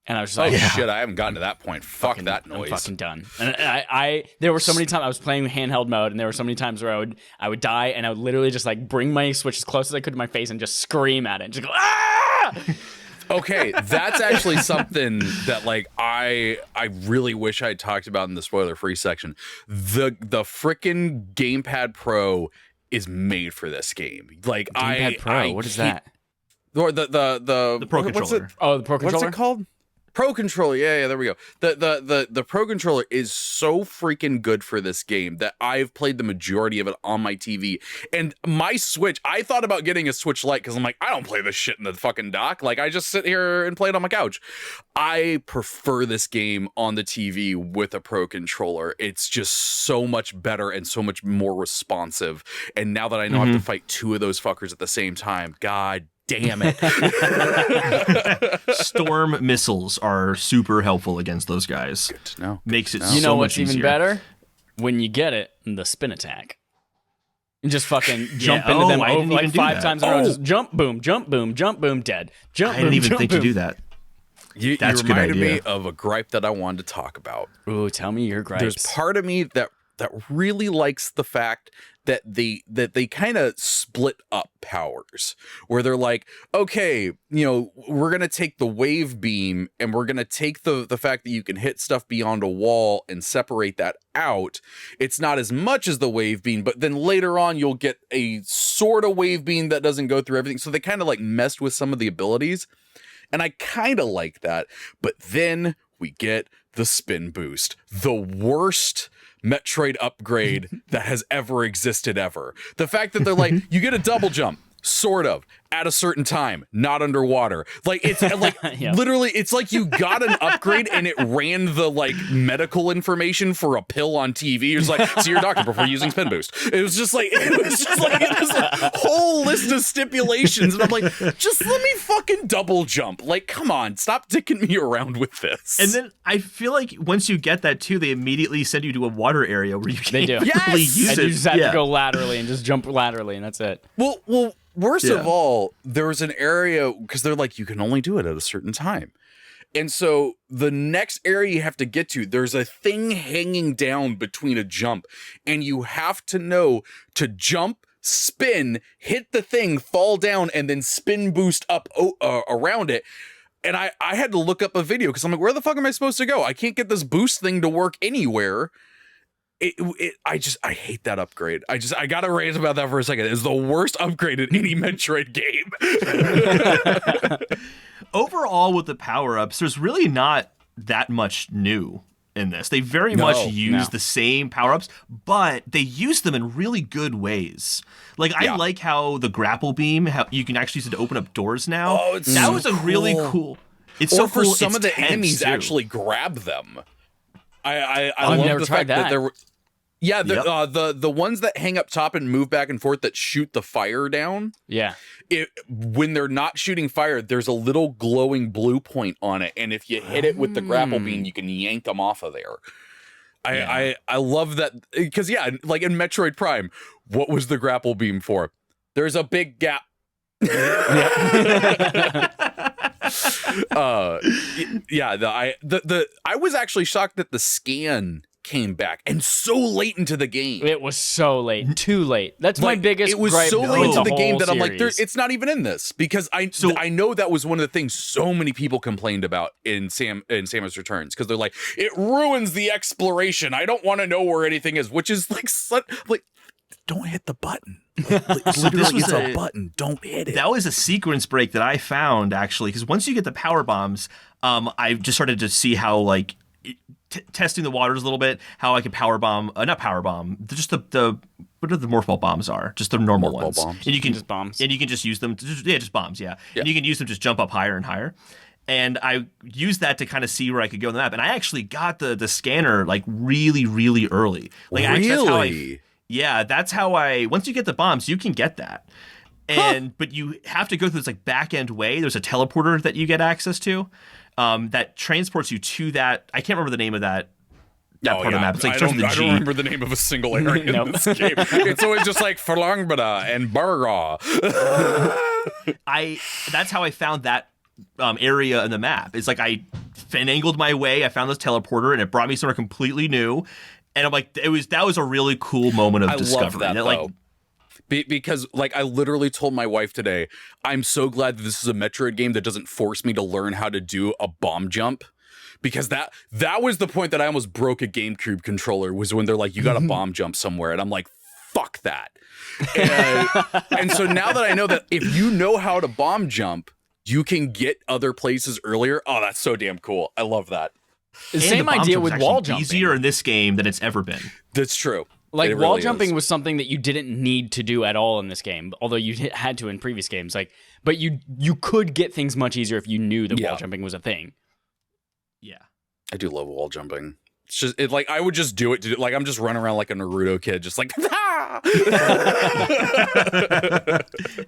And I was just like, shit, I haven't gotten to that point. Fuck that noise. I'm fucking done. And there were so many times I was playing handheld mode, and there were so many times where I would die, and I would literally just like bring my Switch as close as I could to my face and just scream at it and just go, ah! Okay, that's actually something that like I really wish I talked about in the spoiler-free section. The frickin' Gamepad Pro is made for this game. Like, Gamepad Pro, what is that? Or the Pro Controller. The Pro Controller? What's it called? Pro Controller, yeah, there we go. The Pro Controller is so freaking good for this game that I've played the majority of it on my TV. And my Switch, I thought about getting a Switch Lite because I'm like, I don't play this shit in the fucking dock. Like, I just sit here and play it on my couch. I prefer this game on the TV with a Pro Controller. It's just so much better and so much more responsive. And now that I know I have to fight 2 of those fuckers at the same time, god damn it. Storm missiles are super helpful against those guys. Good to know. Makes it you know so what's much easier. even better? When you get it, the spin attack. And just fucking jump into them over like 5 times in a row. Just jump, boom, jump, boom, jump, boom, dead. Jump, I didn't even think to do that. You reminded me of a gripe that I wanted to talk about. Ooh, tell me your gripes. There's part of me that that really likes the fact that they kind of split up powers, where they're like, okay, we're gonna take the wave beam and we're gonna take the fact that you can hit stuff beyond a wall and separate that out. It's not as much as the wave beam, but then later on you'll get a sort of wave beam that doesn't go through everything. So they kind of like messed with some of the abilities, and I kind of like that. But then we get the spin boost, the worst Metroid upgrade that has ever existed ever. The fact that they're like, you get a double jump, sort of, at a certain time, not underwater. Like, it's like literally, it's like you got an upgrade and it ran the like medical information for a pill on TV. It was like, see your doctor before using spin boost. It was just like a whole list of stipulations. And I'm like, just let me fucking double jump. Like, come on, stop dicking me around with this. And then I feel like once you get that too, they immediately send you to a water area where you can't really use and it. you just have to go laterally and just jump laterally, and that's it. Well, worst of all, there was an area, because they're like, you can only do it at a certain time. And so the next area you have to get to, there's a thing hanging down between a jump, and you have to know to jump, spin, hit the thing, fall down, and then spin boost up around it. And I had to look up a video because I'm like, where the fuck am I supposed to go? I can't get this boost thing to work anywhere. I hate that upgrade. I gotta rant about that for a second. It's the worst upgrade in any Metroid game. Overall, with the power-ups, there's really not that much new in this. They very much use the same power-ups, but they use them in really good ways. Like, I like how the grapple beam, how you can actually use it to open up doors now. Oh, it's that was a really cool. It's or so for cool. some it's of the enemies too. actually grab them. I I've love never the tried fact that there were. Yeah, the ones that hang up top and move back and forth that shoot the fire down. Yeah. When they're not shooting fire, there's a little glowing blue point on it, and if you hit it with the grapple beam, you can yank them off of there. I love that, because like in Metroid Prime, what was the grapple beam for? There's a big gap. I was actually shocked that the scan came back, and so late into the game. It was so late, too late. That's my biggest. It was gripe so late into the game that series. I'm like, it's not even in this, because I know that was one of the things so many people complained about in Samus Returns, because they're like, it ruins the exploration. I don't want to know where anything is, which is like don't hit the button. Literally, it's a button. Don't hit it. That was a sequence break that I found, actually, because once you get the power bombs, I just started to see how, like, testing the waters a little bit, how I could not power bomb, just the what are the morph ball bombs are, just the normal ones. Bombs. And you can just bombs. And you can just use them, just bombs, yeah. And you can use them to just jump up higher and higher. And I used that to kind of see where I could go on the map. And I actually got the scanner like really, really early. Like, really? That's how once you get the bombs, you can get that. But you have to go through this like back end way. There's a teleporter that you get access to that transports you to that. I can't remember the name of that part of the map. It's like I don't remember the name of a single area in this game. It's always just like Falangbada and Barga. That's how I found that area in the map. It's like I finangled my way. I found this teleporter, and it brought me somewhere completely new. And I'm like, that was a really cool moment of discovery. I love that, though. Because, like, I literally told my wife today, I'm so glad that this is a Metroid game that doesn't force me to learn how to do a bomb jump. Because that was the point that I almost broke a GameCube controller, was when they're like, you got to bomb jump somewhere. And I'm like, fuck that. And so now that I know that if you know how to bomb jump, you can get other places earlier. Oh, that's so damn cool. I love that. The same idea with wall jumping. Easier in this game than it's ever been. That's true. Like, wall jumping was something that you didn't need to do at all in this game, although you had to in previous games. Like, but you could get things much easier if you knew that wall jumping was a thing. Yeah, I do love wall jumping. It's just like I would just do it. Like, I'm just running around like a Naruto kid, just like.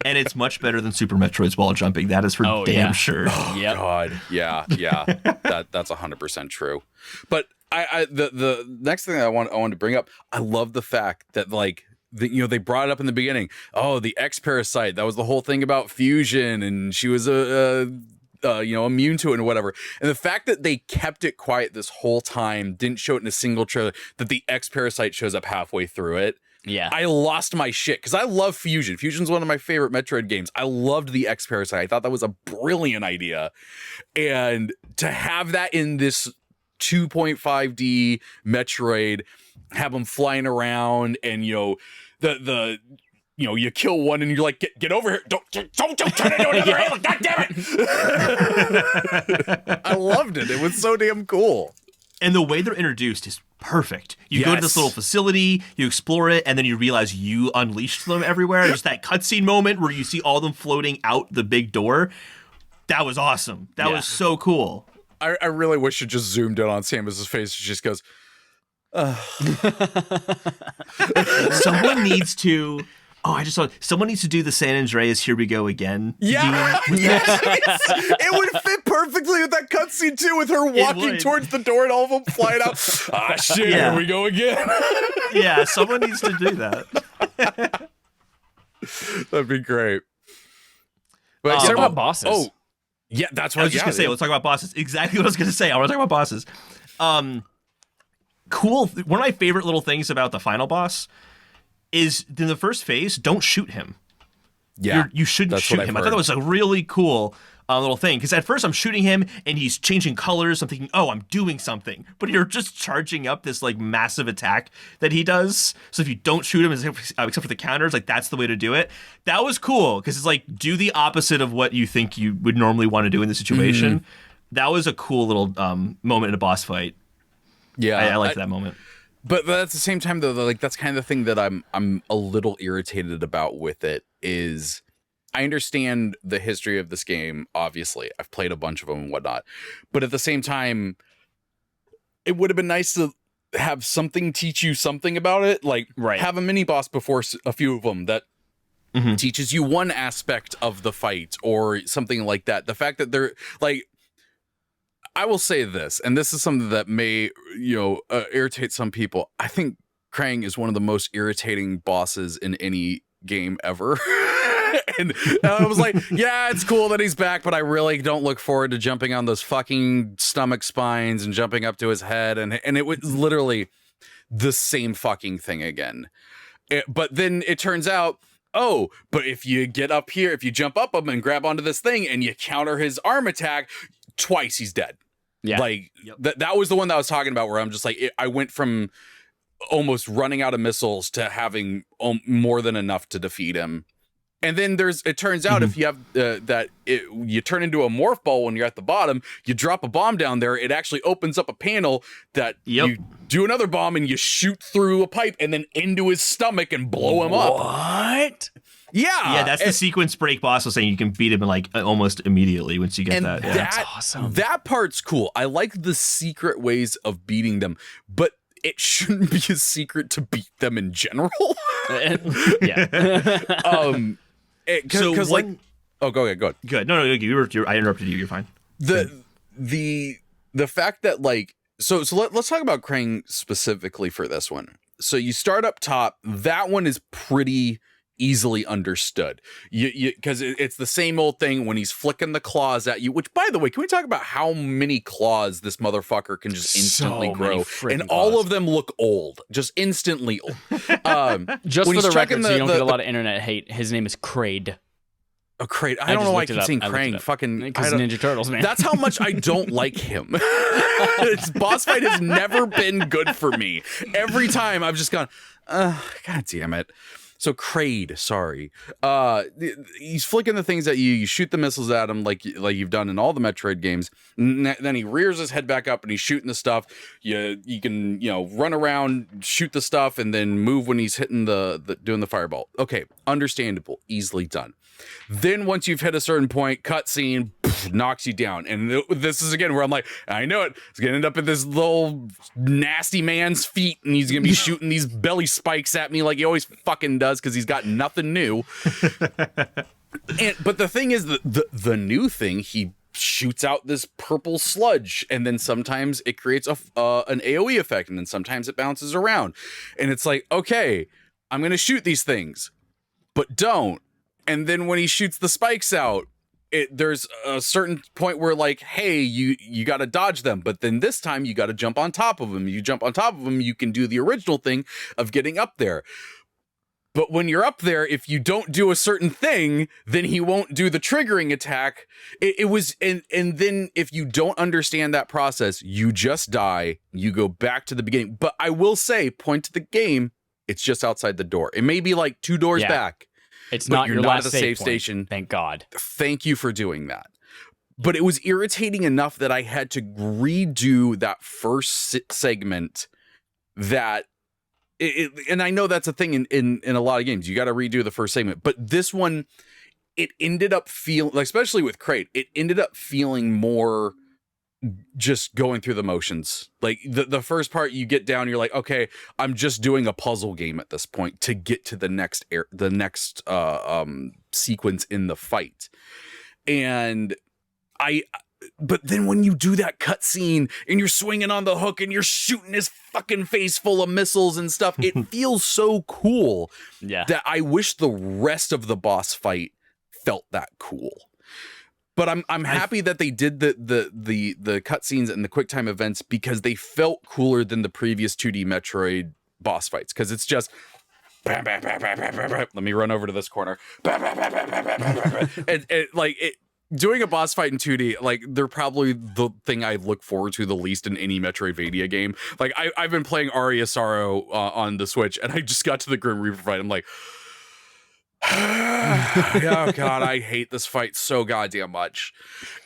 And it's much better than Super Metroid's wall jumping. That is for damn sure. Oh God, yeah. That's 100% true. But the next thing I wanted to bring up, I love the fact that, like, they brought it up in the beginning. Oh, the X parasite. That was the whole thing about fusion, and she was a immune to it and whatever. And the fact that they kept it quiet this whole time, didn't show it in a single trailer, that the X Parasite shows up halfway through it. Yeah. I lost my shit because I love Fusion. Fusion's one of my favorite Metroid games. I loved the X Parasite. I thought that was a brilliant idea. And to have that in this 2.5D Metroid, have them flying around and, you kill one and you're like, get over here. Don't turn into an Affable. God damn it. I loved it. It was so damn cool. And the way they're introduced is perfect. You go to this little facility, you explore it, and then you realize you unleashed them everywhere. There's that cutscene moment where you see all of them floating out the big door. That was awesome. That was so cool. I really wish it just zoomed in on Samus's face. She just goes, Someone needs to... Oh, I just thought someone needs to do the San Andreas "Here We Go Again." Yeah, it would fit perfectly with that cutscene too, with her walking towards the door and all of them flying out. Ah, shit! Here we go again. Yeah, someone needs to do that. That'd be great. But Let's talk about bosses. Oh, yeah, that's what I was just gonna say. Let's talk about bosses. Exactly what I was gonna say. I want to talk about bosses. Cool. One of my favorite little things about the final boss is in the first phase, don't shoot him. Yeah, you shouldn't shoot him. I thought that was a really cool little thing, because at first I'm shooting him and he's changing colors. I'm thinking, oh, I'm doing something, but you're just charging up this like massive attack that he does. So if you don't shoot him, except for the counters, like that's the way to do it. That was cool, because it's like do the opposite of what you think you would normally want to do in the situation. Mm-hmm. That was a cool little moment in a boss fight. Yeah, I liked that moment. But at the same time, though, like that's kind of the thing that I'm a little irritated about with it is I understand the history of this game. Obviously, I've played a bunch of them and whatnot, but at the same time, it would have been nice to have something teach you something about it. Like have a mini boss before a few of them that teaches you one aspect of the fight or something like that. The fact that they're like. I will say this, and this is something that may, irritate some people. I think Krang is one of the most irritating bosses in any game ever. And I was like, yeah, it's cool that he's back, but I really don't look forward to jumping on those fucking stomach spines and jumping up to his head. And it was literally the same fucking thing again. But then it turns out, oh, but if you get up here, if you jump up him and grab onto this thing and you counter his arm attack, twice he's dead. Yeah, like that was the one that I was talking about, where I'm just like, I went from almost running out of missiles to having more than enough to defeat him. And then it turns out if you have you turn into a morph ball when you're at the bottom, you drop a bomb down there, it actually opens up a panel that you do another bomb and you shoot through a pipe and then into his stomach and blow him up. What? Yeah, that's the sequence break boss was saying you can beat him like almost immediately once you get that. Yeah. That's awesome. That part's cool. I like the secret ways of beating them, but it shouldn't be a secret to beat them in general. Yeah. Because like, oh, go ahead. Good. No, I interrupted you. You're fine. The fact that like, so let's talk about Krang specifically for this one. So you start up top. That one is pretty easily understood. Because it's the same old thing when he's flicking the claws at you. Which, by the way, can we talk about how many claws this motherfucker can just instantly grow? And all of them look old, just instantly old. Just for the record, so you don't get a lot of internet hate. His name is Kraid. A Kraid. I don't know why I keep saying Krang. Fucking because Ninja Turtles, man. That's how much I don't like him. This boss fight has never been good for me. Every time I've just gone, God damn it. So Kraid, sorry. He's flicking the things at you. You shoot the missiles at him like you've done in all the Metroid games. Then he rears his head back up and he's shooting the stuff. You can run around, shoot the stuff, and then move when he's hitting doing the fireball. Okay, understandable, easily done. Then once you've hit a certain point, cutscene knocks you down. And this is again where I'm like, I know it. It's gonna end up at this little nasty man's feet, and he's gonna be shooting these belly spikes at me like he always fucking does because he's got nothing new. But the thing is, the new thing, he shoots out this purple sludge, and then sometimes it creates an AoE effect, and then sometimes it bounces around. And it's like, okay, I'm gonna shoot these things, but don't. And then when he shoots the spikes out, there's a certain point where like, hey, you got to dodge them, but then this time you got to jump on top of them. You jump on top of them, you can do the original thing of getting up there. But when you're up there, if you don't do a certain thing, then he won't do the triggering attack. And then if you don't understand that process, you just die. You go back to the beginning. But I will say, point to the game, it's just outside the door. It may be like 2 doors back. It's not you're your not last at the save point. station. Thank God. Thank you for doing that. But it was irritating enough that I had to redo that first segment that and I know that's a thing in a lot of games. You got to redo the first segment. But this one, it ended up feeling, like, especially with Crate, it ended up feeling more just going through the motions. Like the first part you get down, you're like, okay, I'm just doing a puzzle game at this point to get to the next sequence in the fight. And but then when you do that cutscene and you're swinging on the hook and you're shooting his fucking face full of missiles and stuff, it feels so cool that I wish the rest of the boss fight felt that cool. But I'm happy that they did the cutscenes and the quick time events because they felt cooler than the previous 2D Metroid boss fights. Because it's just bam, bam, bam, bam, bam, bam, bam. Let me run over to this corner. Bam, bam, bam, bam, bam, bam, bam, bam. And doing a boss fight in 2D, like, they're probably the thing I look forward to the least in any Metroidvania game. Like, I've been playing Aria Sorrow on the Switch, and I just got to the Grim Reaper fight. I'm like, oh God, I hate this fight so goddamn much.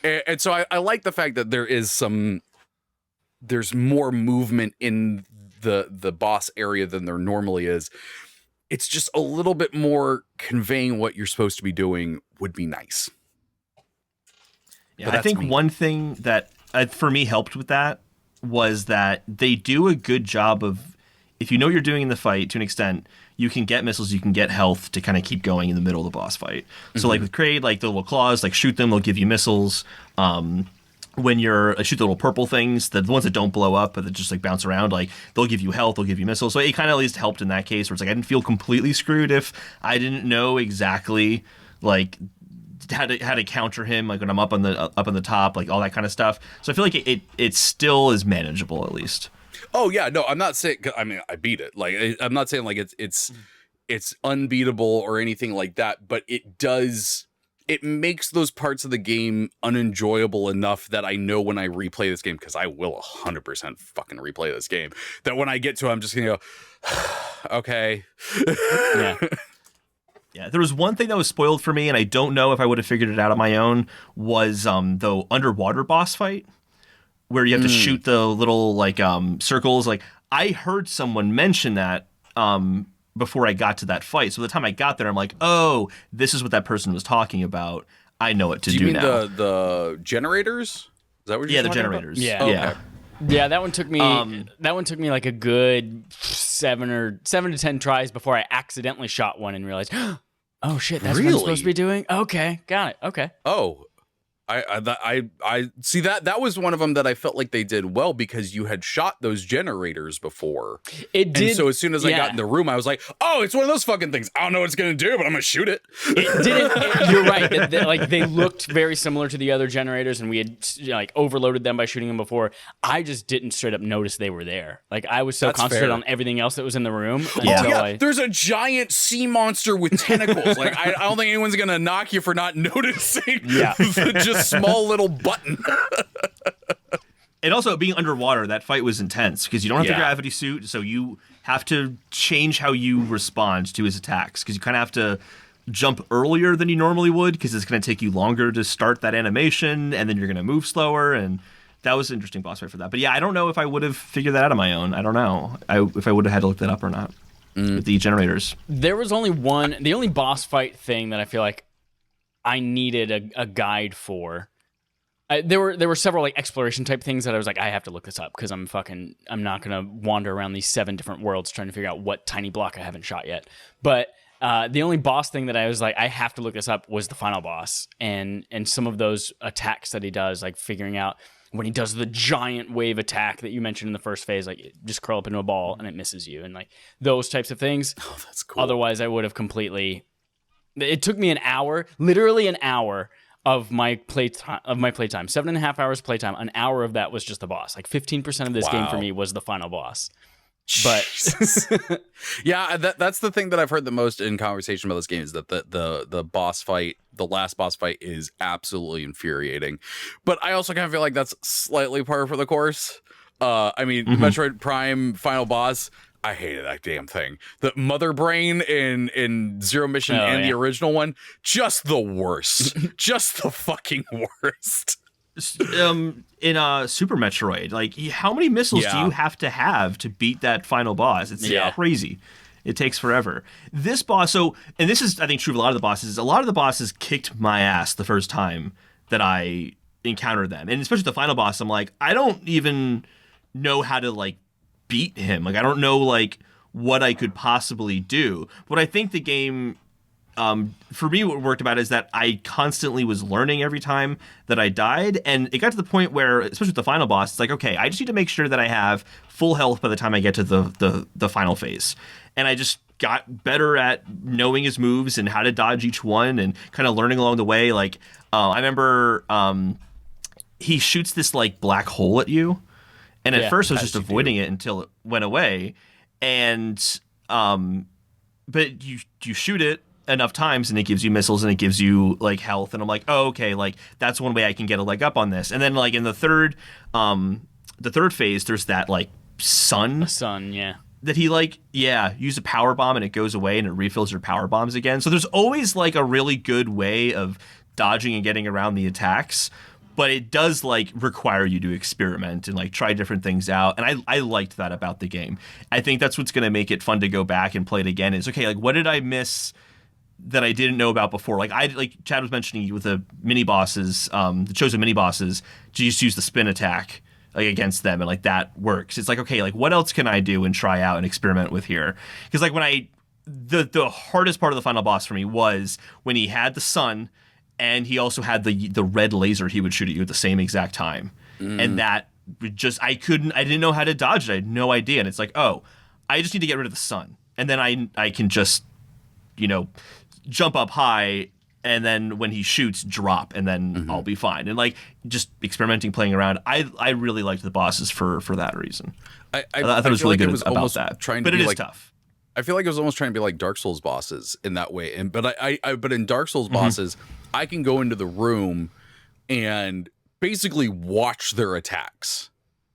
And so I like the fact that there's more movement in the boss area than there normally is. It's just a little bit more conveying what you're supposed to be doing would be nice. Yeah, I think one thing that for me helped with that was that they do a good job of, if you know what you're doing in the fight to an extent, you can get missiles, you can get health to kind of keep going in the middle of the boss fight. So like with Kraid, like the little claws, like shoot them, they'll give you missiles. When you're shoot the little purple things, the ones that don't blow up but that just like bounce around, like they'll give you health, they'll give you missiles. So it kind of at least helped in that case where it's like I didn't feel completely screwed if I didn't know exactly like how to counter him, like when I'm up on the top, like all that kind of stuff. So I feel like it still is manageable at least. Oh yeah, no, I'm not saying. I mean, I beat it. Like, I'm not saying like it's unbeatable or anything like that. But it makes those parts of the game unenjoyable enough that I know when I replay this game, because I will 100% fucking replay this game, that when I get to it, I'm just gonna go, okay, yeah. Yeah, there was one thing that was spoiled for me, and I don't know if I would have figured it out on my own, was the underwater boss fight, where you have to shoot the little, like, circles. Like, I heard someone mention that before I got to that fight. So by the time I got there, I'm like, oh, this is what that person was talking about. I know what to do now. Do you mean the generators? Is that what you're talking about? Generators. Yeah. Oh, Yeah. okay. Yeah, that one took me like a good 7 to 10 tries before I accidentally shot one and realized, oh shit, that's what I'm supposed to be doing? Okay, got it. Okay. Oh, I see that was one of them that I felt like they did well because you had shot those generators before. It did. And so as soon as I got in the room, I was like, oh, it's one of those fucking things. I don't know what it's going to do, but I'm going to shoot it. It didn't. You're right. Like, they looked very similar to the other generators, and we had like overloaded them by shooting them before. I just didn't straight up notice they were there. Like, I was so concentrated on everything else that was in the room. There's a giant sea monster with tentacles. Like, I don't think anyone's going to knock you for not noticing. Yeah. Just small little button. And also being underwater, that fight was intense because you don't have the gravity suit, so you have to change how you respond to his attacks because you kind of have to jump earlier than you normally would because it's going to take you longer to start that animation, and then you're going to move slower, and that was an interesting boss fight for that. But yeah, I don't know if I would have figured that out on my own. I don't know if I would have had to look that up or not with the generators. There was only one. The only boss fight thing that I feel like I needed a guide for. There were several like exploration type things that I was like, I have to look this up because I'm not gonna wander around these 7 different worlds trying to figure out what tiny block I haven't shot yet. But the only boss thing that I was like, I have to look this up was the final boss and some of those attacks that he does, like figuring out when he does the giant wave attack that you mentioned in the first phase, like just curl up into a ball and it misses you, and like those types of things. Oh, that's cool. Otherwise, I would have completely. It took me an hour, literally an hour, of my playtime. 7.5 hours playtime. An hour of that was just the boss. Like 15% of this game for me was the final boss. But yeah, that's the thing that I've heard the most in conversation about this game is that the boss fight, the last boss fight, is absolutely infuriating. But I also kind of feel like that's slightly par for the course. I mean, Metroid Prime final boss, I hated that damn thing. The Mother Brain in Zero Mission the original one, just the worst. Just the fucking worst. In Super Metroid, like how many missiles do you have to beat that final boss? It's crazy. It takes forever. This boss, and this is I think true of a lot of the bosses. A lot of the bosses kicked my ass the first time that I encountered them, and especially the final boss. I'm like, I don't even know how to like beat him. Like I don't know like what I could possibly do. But I think the game. For me, what worked about it is that I constantly was learning every time that I died, and it got to the point where, especially with the final boss, it's like, okay, I just need to make sure that I have full health by the time I get to the final phase, and I just got better at knowing his moves and how to dodge each one, and kind of learning along the way. Like, I remember he shoots this like black hole at you, and at first I was just avoiding it until it went away, and but you shoot it enough times and it gives you missiles and it gives you like health, and I'm like, oh, okay, like that's one way I can get a leg up on this. And then like in the third phase, there's that like sun that he like use a power bomb and it goes away and it refills your power bombs again. So there's always like a really good way of dodging and getting around the attacks, but it does like require you to experiment and like try different things out. And I liked that about the game. I think that's what's going to make it fun to go back and play it again is, okay, like what did I miss that I didn't know about before? Like Chad was mentioning with the mini bosses, the chosen mini bosses, just use the spin attack like against them, and like that works. It's like, okay, like what else can I do and try out and experiment with here? Because like when the hardest part of the final boss for me was when he had the sun and he also had the red laser he would shoot at you at the same exact time, and that just I didn't know how to dodge it. I had no idea, and it's like, oh, I just need to get rid of the sun, and then I can just jump up high, and then when he shoots, drop, and then I'll be fine. And like just experimenting, playing around, I really liked the bosses for that reason. I thought it was really good about that. But it is tough. I feel like it was almost trying to be like Dark Souls bosses in that way. But in Dark Souls bosses, I can go into the room and basically watch their attacks,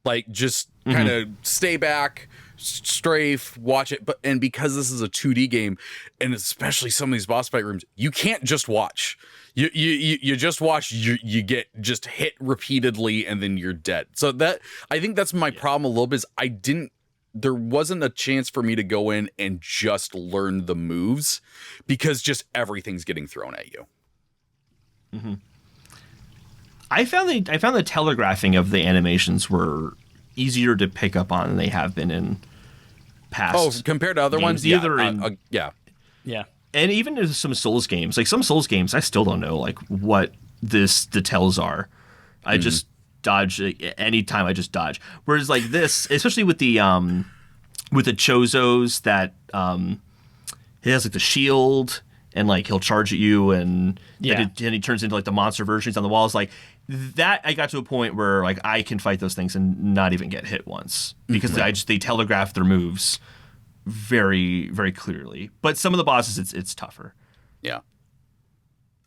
like just kind of stay back, strafe, watch it. And because this is a 2D game, and especially some of these boss fight rooms, you can't just watch. You just watch, you get just hit repeatedly, and then you're dead. So that, I think that's my problem a little bit, is there wasn't a chance for me to go in and just learn the moves, because just everything's getting thrown at you. I found the telegraphing of the animations were easier to pick up on than they have been in past. Oh, compared to other ones, yeah. And even in some Souls games, like some Souls games, I still don't know like what the tells are. I just dodge anytime. I just dodge. Whereas like this, especially with the Chozos, that he has like the shield, and like he'll charge at you, and then he turns into like the monster versions on the walls. Like that, I got to a point where like I can fight those things and not even get hit once, because they telegraph their moves very, very clearly. But some of the bosses, it's tougher. Yeah.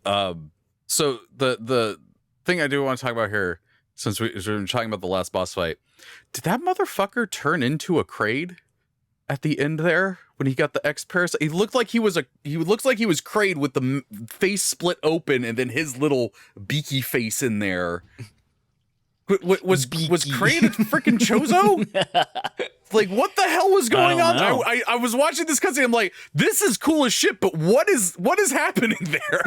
So the thing I do want to talk about here, since we're talking about the last boss fight, did that motherfucker turn into a Kraid at the end there when he got the X parasite? He looks like he was Kraid with the face split open, and then his little beaky face in there. Was Kraid a freaking Chozo? Like, what the hell was going on? I was watching this cutscene. I'm like, this is cool as shit, but what is happening there?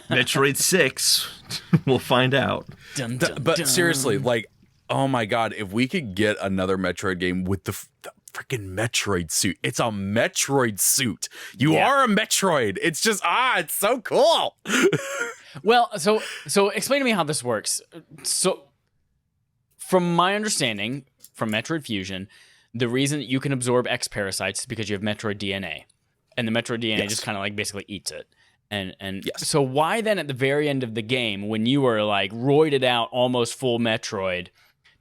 Metroid 6. We'll find out. Dun, dun, But dun. seriously, like, oh my god, if we could get another Metroid game with the freaking Metroid suit. It's a Metroid suit. You are a Metroid. It's just, it's so cool. Well, so explain to me how this works. So, from my understanding, from Metroid Fusion, the reason that you can absorb X parasites is because you have Metroid DNA. And the Metroid DNA just kind of like basically eats it. And Yes. so why then at the very end of the game, when you were like roided out, almost full Metroid,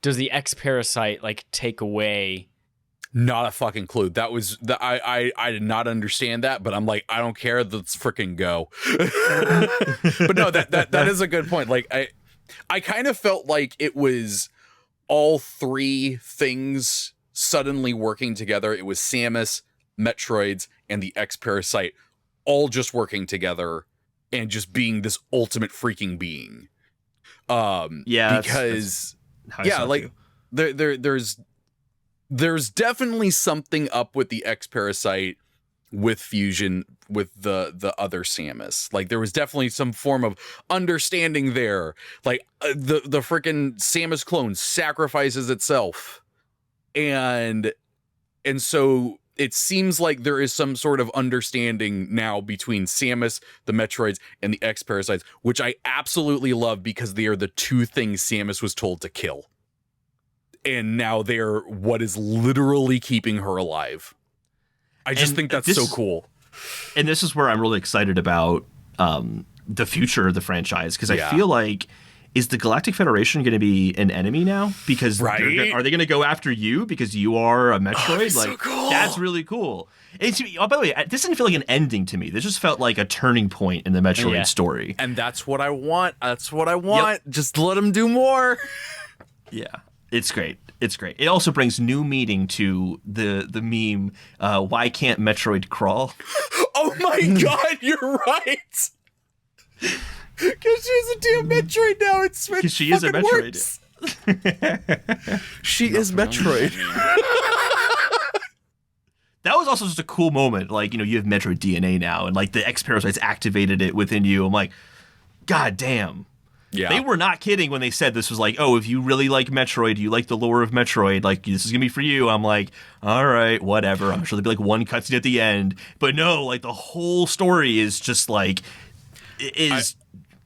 does the X parasite like take away? Not a fucking clue. That was I did not understand that, but I'm like, I don't care. Let's freaking go. But no, that is a good point. Like I kind of felt like it was all three things suddenly working together. It was Samus, Metroids, and the X parasite all just working together and just being this ultimate freaking being. Because like there's definitely something up with the X parasite with fusion with the other Samus. Like there was definitely some form of understanding there. Like the freaking Samus clone sacrifices itself, and so it seems like there is some sort of understanding now between Samus, the Metroids, and the X parasites, which I absolutely love because they are the two things Samus was told to kill. And now they're what is literally keeping her alive. I just think that's so cool. And this is where I'm really excited about the future of the franchise, because I feel like, is the Galactic Federation going to be an enemy now? Because are they going to go after you because you are a Metroid? Like, so cool. That's really cool. It's, by the way, this didn't feel like an ending to me. This just felt like a turning point in the Metroid story. And that's what I want. That's what I want. Yep. Just let them do more. Yeah. It's great. It's great. It also brings new meaning to the meme, why can't Metroid crawl? Oh my god, you're right! Because she's a damn Metroid now. Because she is a Metroid. She is Metroid. That was also just a cool moment. Like, you have Metroid DNA now, and like the X parasites activated it within you. I'm like, god damn. Yeah. They were not kidding when they said this was like, oh, if you really like Metroid, you like the lore of Metroid, like this is gonna be for you. I'm like, all right, whatever. I'm sure there'll be like one cutscene at the end, but no, like the whole story is just like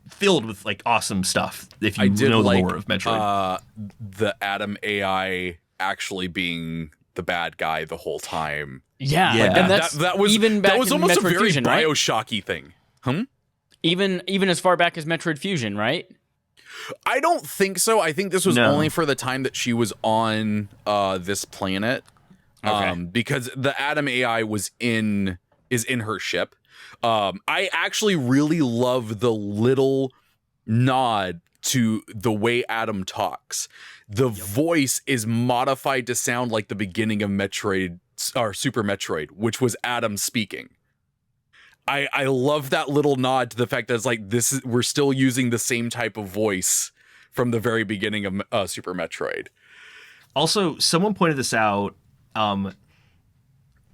filled with like awesome stuff. If you know the lore of Metroid, the Adam AI actually being the bad guy the whole time. Yeah. And that was even back. That was almost Metroid a very Fusion, Bioshocky thing. Even as far back as Metroid Fusion, right? I don't think so. I think this was only for the time that she was on this planet. Because the Adam AI is in her ship. I actually really love the little nod to the way Adam talks. The voice is modified to sound like the beginning of Metroid or Super Metroid, which was Adam speaking. I love that little nod to the fact that it's like we're still using the same type of voice from the very beginning of Super Metroid. Also, someone pointed this out at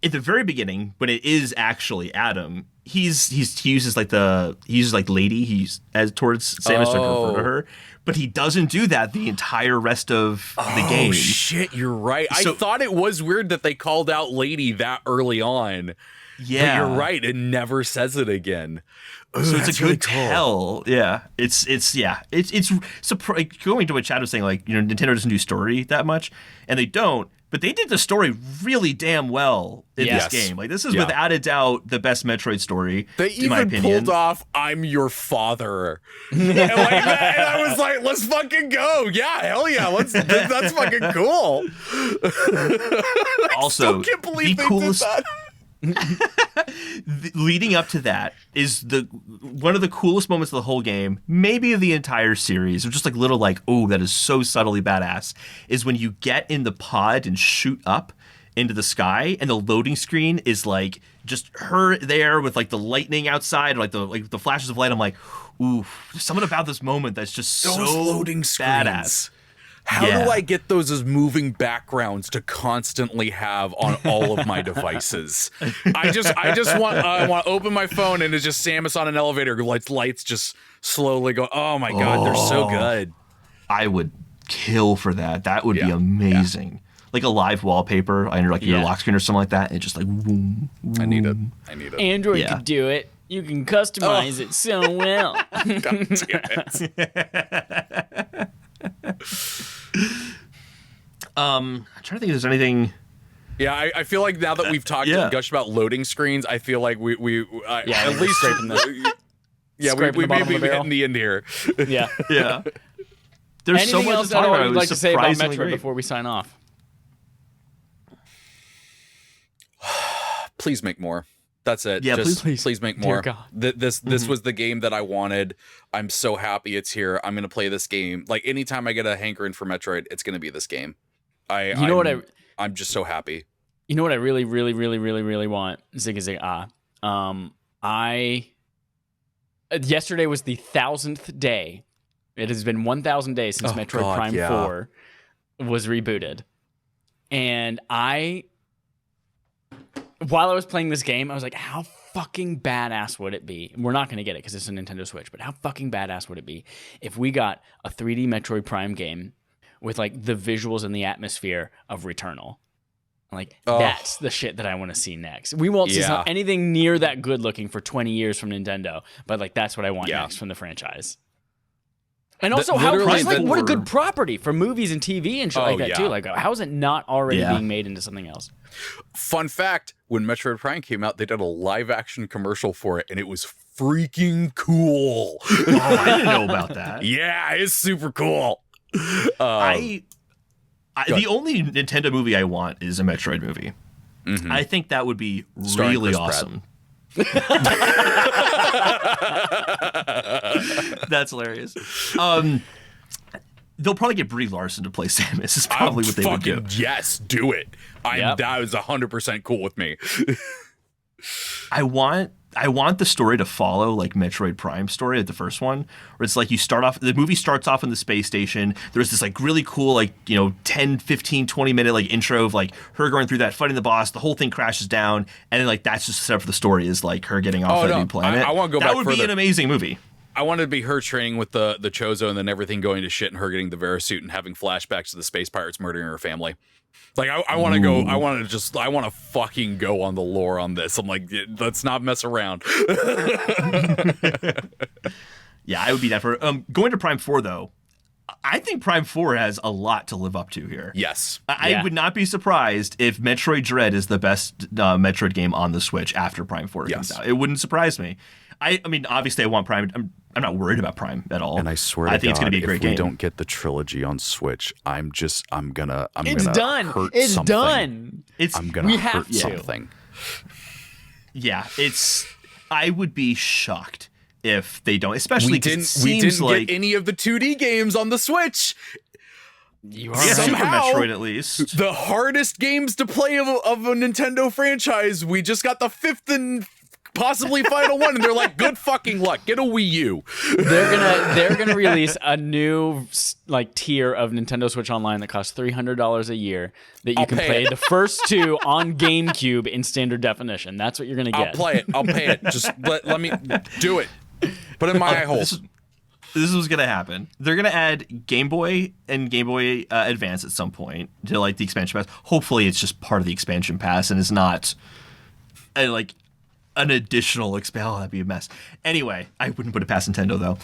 the very beginning when it is actually Adam. He uses like lady towards Samus to refer to her, but he doesn't do that the entire rest of the game. Oh shit, you're right. I thought it was weird that they called out lady that early on. Yeah, but you're right. It never says it again. Ooh, so it's a good tell. Yeah, it's going to what Chad was saying. Like, Nintendo doesn't do story that much, and they don't. But they did the story really damn well in this game. Like, this is without a doubt the best Metroid story. They even pulled off "I'm your father," and I was like, "Let's fucking go! Yeah, hell yeah! That's fucking cool." Also, I still can't believe they did that. Leading up to that is one of the coolest moments of the whole game, maybe of the entire series, or just like little like, oh, that is so subtly badass, is when you get in the pod and shoot up into the sky, and the loading screen is like just her there with like the lightning outside, or like the flashes of light. I'm like, ooh, there's something about this moment that's just those so loading screens. Badass. How do I get those as moving backgrounds to constantly have on all of my devices? I just want to open my phone and it's just Samus on an elevator, lights just slowly go. Oh my god, they're so good. I would kill for that. That would be amazing. Yeah. Like a live wallpaper under like your lock screen or something like that, and just like boom. I need it. Android could do it. You can customize it so well. God damn it. I'm trying to think if there's anything. Yeah, I feel like now that we've talked and gushed about loading screens, I feel like we at least Yeah, Scraping we the bottom maybe of the barrel. hitting the end here. Yeah. Yeah. There's so Anything much else to talk at all about. It you'd was like to say about surprisingly Metroid great. before we sign off? Please make more. That's it. Yeah, Just please. please make Dear more. God. This was the game that I wanted. I'm so happy it's here. I'm gonna play this game. Like anytime I get a hankering for Metroid, it's gonna be this game. I'm just so happy. You know what I really, really, really, really, really want? Zigga zigga ah. Yesterday was the 1,000th day. It has been 1,000 days since Metroid Prime 4 was rebooted. And while I was playing this game, I was like, how fucking badass would it be? We're not going to get it because it's a Nintendo Switch, but how fucking badass would it be if we got a 3D Metroid Prime game with like the visuals and the atmosphere of Returnal? Like, that's the shit that I want to see next. We won't see anything near that good looking for 20 years from Nintendo, but like that's what I want next from the franchise. And also, what a good property for movies and TV and shit like that too. Like, how is it not already being made into something else? Fun fact: when Metroid Prime came out, they did a live-action commercial for it, and it was freaking cool. Oh, I didn't know about that. Yeah, it's super cool. The only Nintendo movie I want is a Metroid movie. Mm-hmm. I think that would be really awesome. That's hilarious. They'll probably get Brie Larson to play Samus. Is probably what they would do. Yes, do it. That is 100% cool with me. I want the story to follow like Metroid Prime story at the first one, where it's like the movie starts off in the space station. There's this like really cool, like, 10, 15, 20 minute like intro of like her going through that, fighting the boss. The whole thing crashes down. And then like, that's just a setup for the story is like her getting off that new planet. I want to go back That would be an amazing movie. I wanted to be her training with the Chozo and then everything going to shit and her getting the Verasuit and having flashbacks to the space pirates murdering her family. Like, I want to go, I want to fucking go on the lore on this. I'm like, let's not mess around. Yeah, I would be down for going to Prime 4, though. I think Prime 4 has a lot to live up to here. Yes. I would not be surprised if Metroid Dread is the best Metroid game on the Switch after Prime 4 comes out. It wouldn't surprise me. I mean, obviously, I want Prime. I'm not worried about Prime at all. And I swear to God, it's going to be a great game. If we don't get the trilogy on Switch, I'm gonna it's done. Hurt it's something. Done. I'm gonna hurt something. Yeah, I would be shocked if they don't. Especially we didn't get any of the 2D games on the Switch. You are somehow Super Metroid, at least the hardest games to play of a Nintendo franchise. We just got the 5th and possibly final one, and they're like, good fucking luck, get a Wii U. They're gonna release a new like tier of Nintendo Switch Online that costs $300 a year that you can play the first 2 on GameCube in standard definition. That's what you're gonna get. I'll pay it. Just let me do it. Put it in my eye hole. This is gonna happen. They're gonna add Game Boy and Game Boy Advance at some point to like the expansion pass. Hopefully, it's just part of the expansion pass and is not like an additional expansion. Oh, that'd be a mess. Anyway, I wouldn't put it past Nintendo though.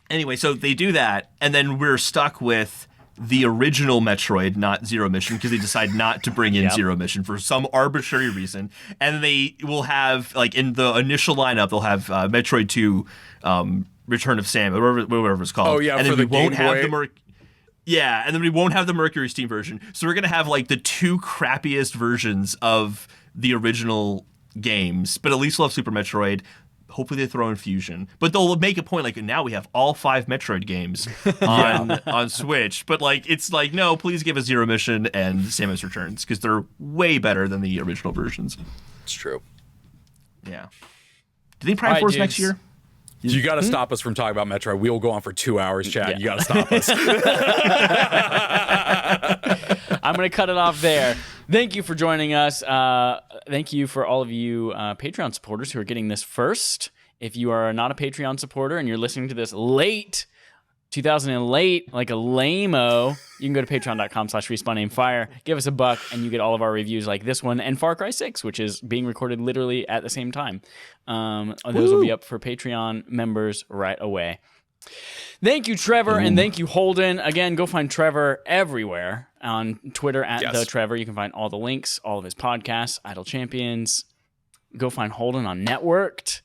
Anyway, so they do that, and then we're stuck with the original Metroid, not Zero Mission, because they decide not to bring in Zero Mission for some arbitrary reason. And they will have, like, in the initial lineup, they'll have Metroid 2, Return of Samus, whatever it's called. Oh yeah, and then for we won't have Boy. and then we won't have the Mercury Steam version. So we're gonna have like the 2 crappiest versions of the original games, but at least we'll have Super Metroid. Hopefully they throw in Fusion, but they'll make a point like now we have all 5 Metroid games on Switch. But like it's like, no, please give us Zero Mission and Samus Returns because they're way better than the original versions. It's true. Yeah. Do you think Prime 4 is next year? You got to stop us from talking about Metroid. We will go on for 2 hours, Chad. Yeah. You got to stop us. I'm going to cut it off there. Thank you for joining us. Thank you for all of you Patreon supporters who are getting this first. If you are not a Patreon supporter and you're listening to this late, 2000 and late, like a lame-o, you can go to patreon.com/respawnnameFire, give us $1, and you get all of our reviews like this one and Far Cry 6, which is being recorded literally at the same time. Those will be up for Patreon members right away. Thank you, Trevor, and thank you, Holden. Again, go find Trevor everywhere on Twitter at the Trevor. You can find all the links, all of his podcasts, Idle Champions. Go find Holden on Networked,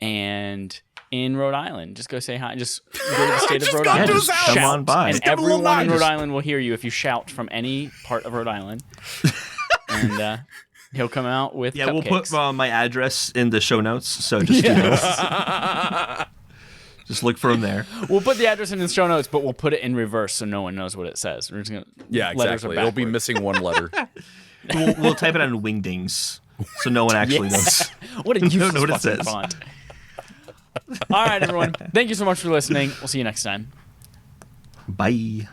and in Rhode Island. Just go say hi. Just go to the state of Just Rhode go to Island. his house. Come on by. And Just give him a little everyone in nudge. Rhode Island will hear you if you shout from any part of Rhode Island. And he'll come out with Yeah, cupcakes. we'll put my address in the show notes, so just just look for him there. We'll put the address in the show notes, but we'll put it in reverse so no one knows what it says. We're just gonna Yeah, letters are exactly. It'll be backward. missing one letter. We'll type it on Wingdings, so no one actually knows. What a useless know what it fucking says. font. All right, everyone. Thank you so much for listening. We'll see you next time. Bye.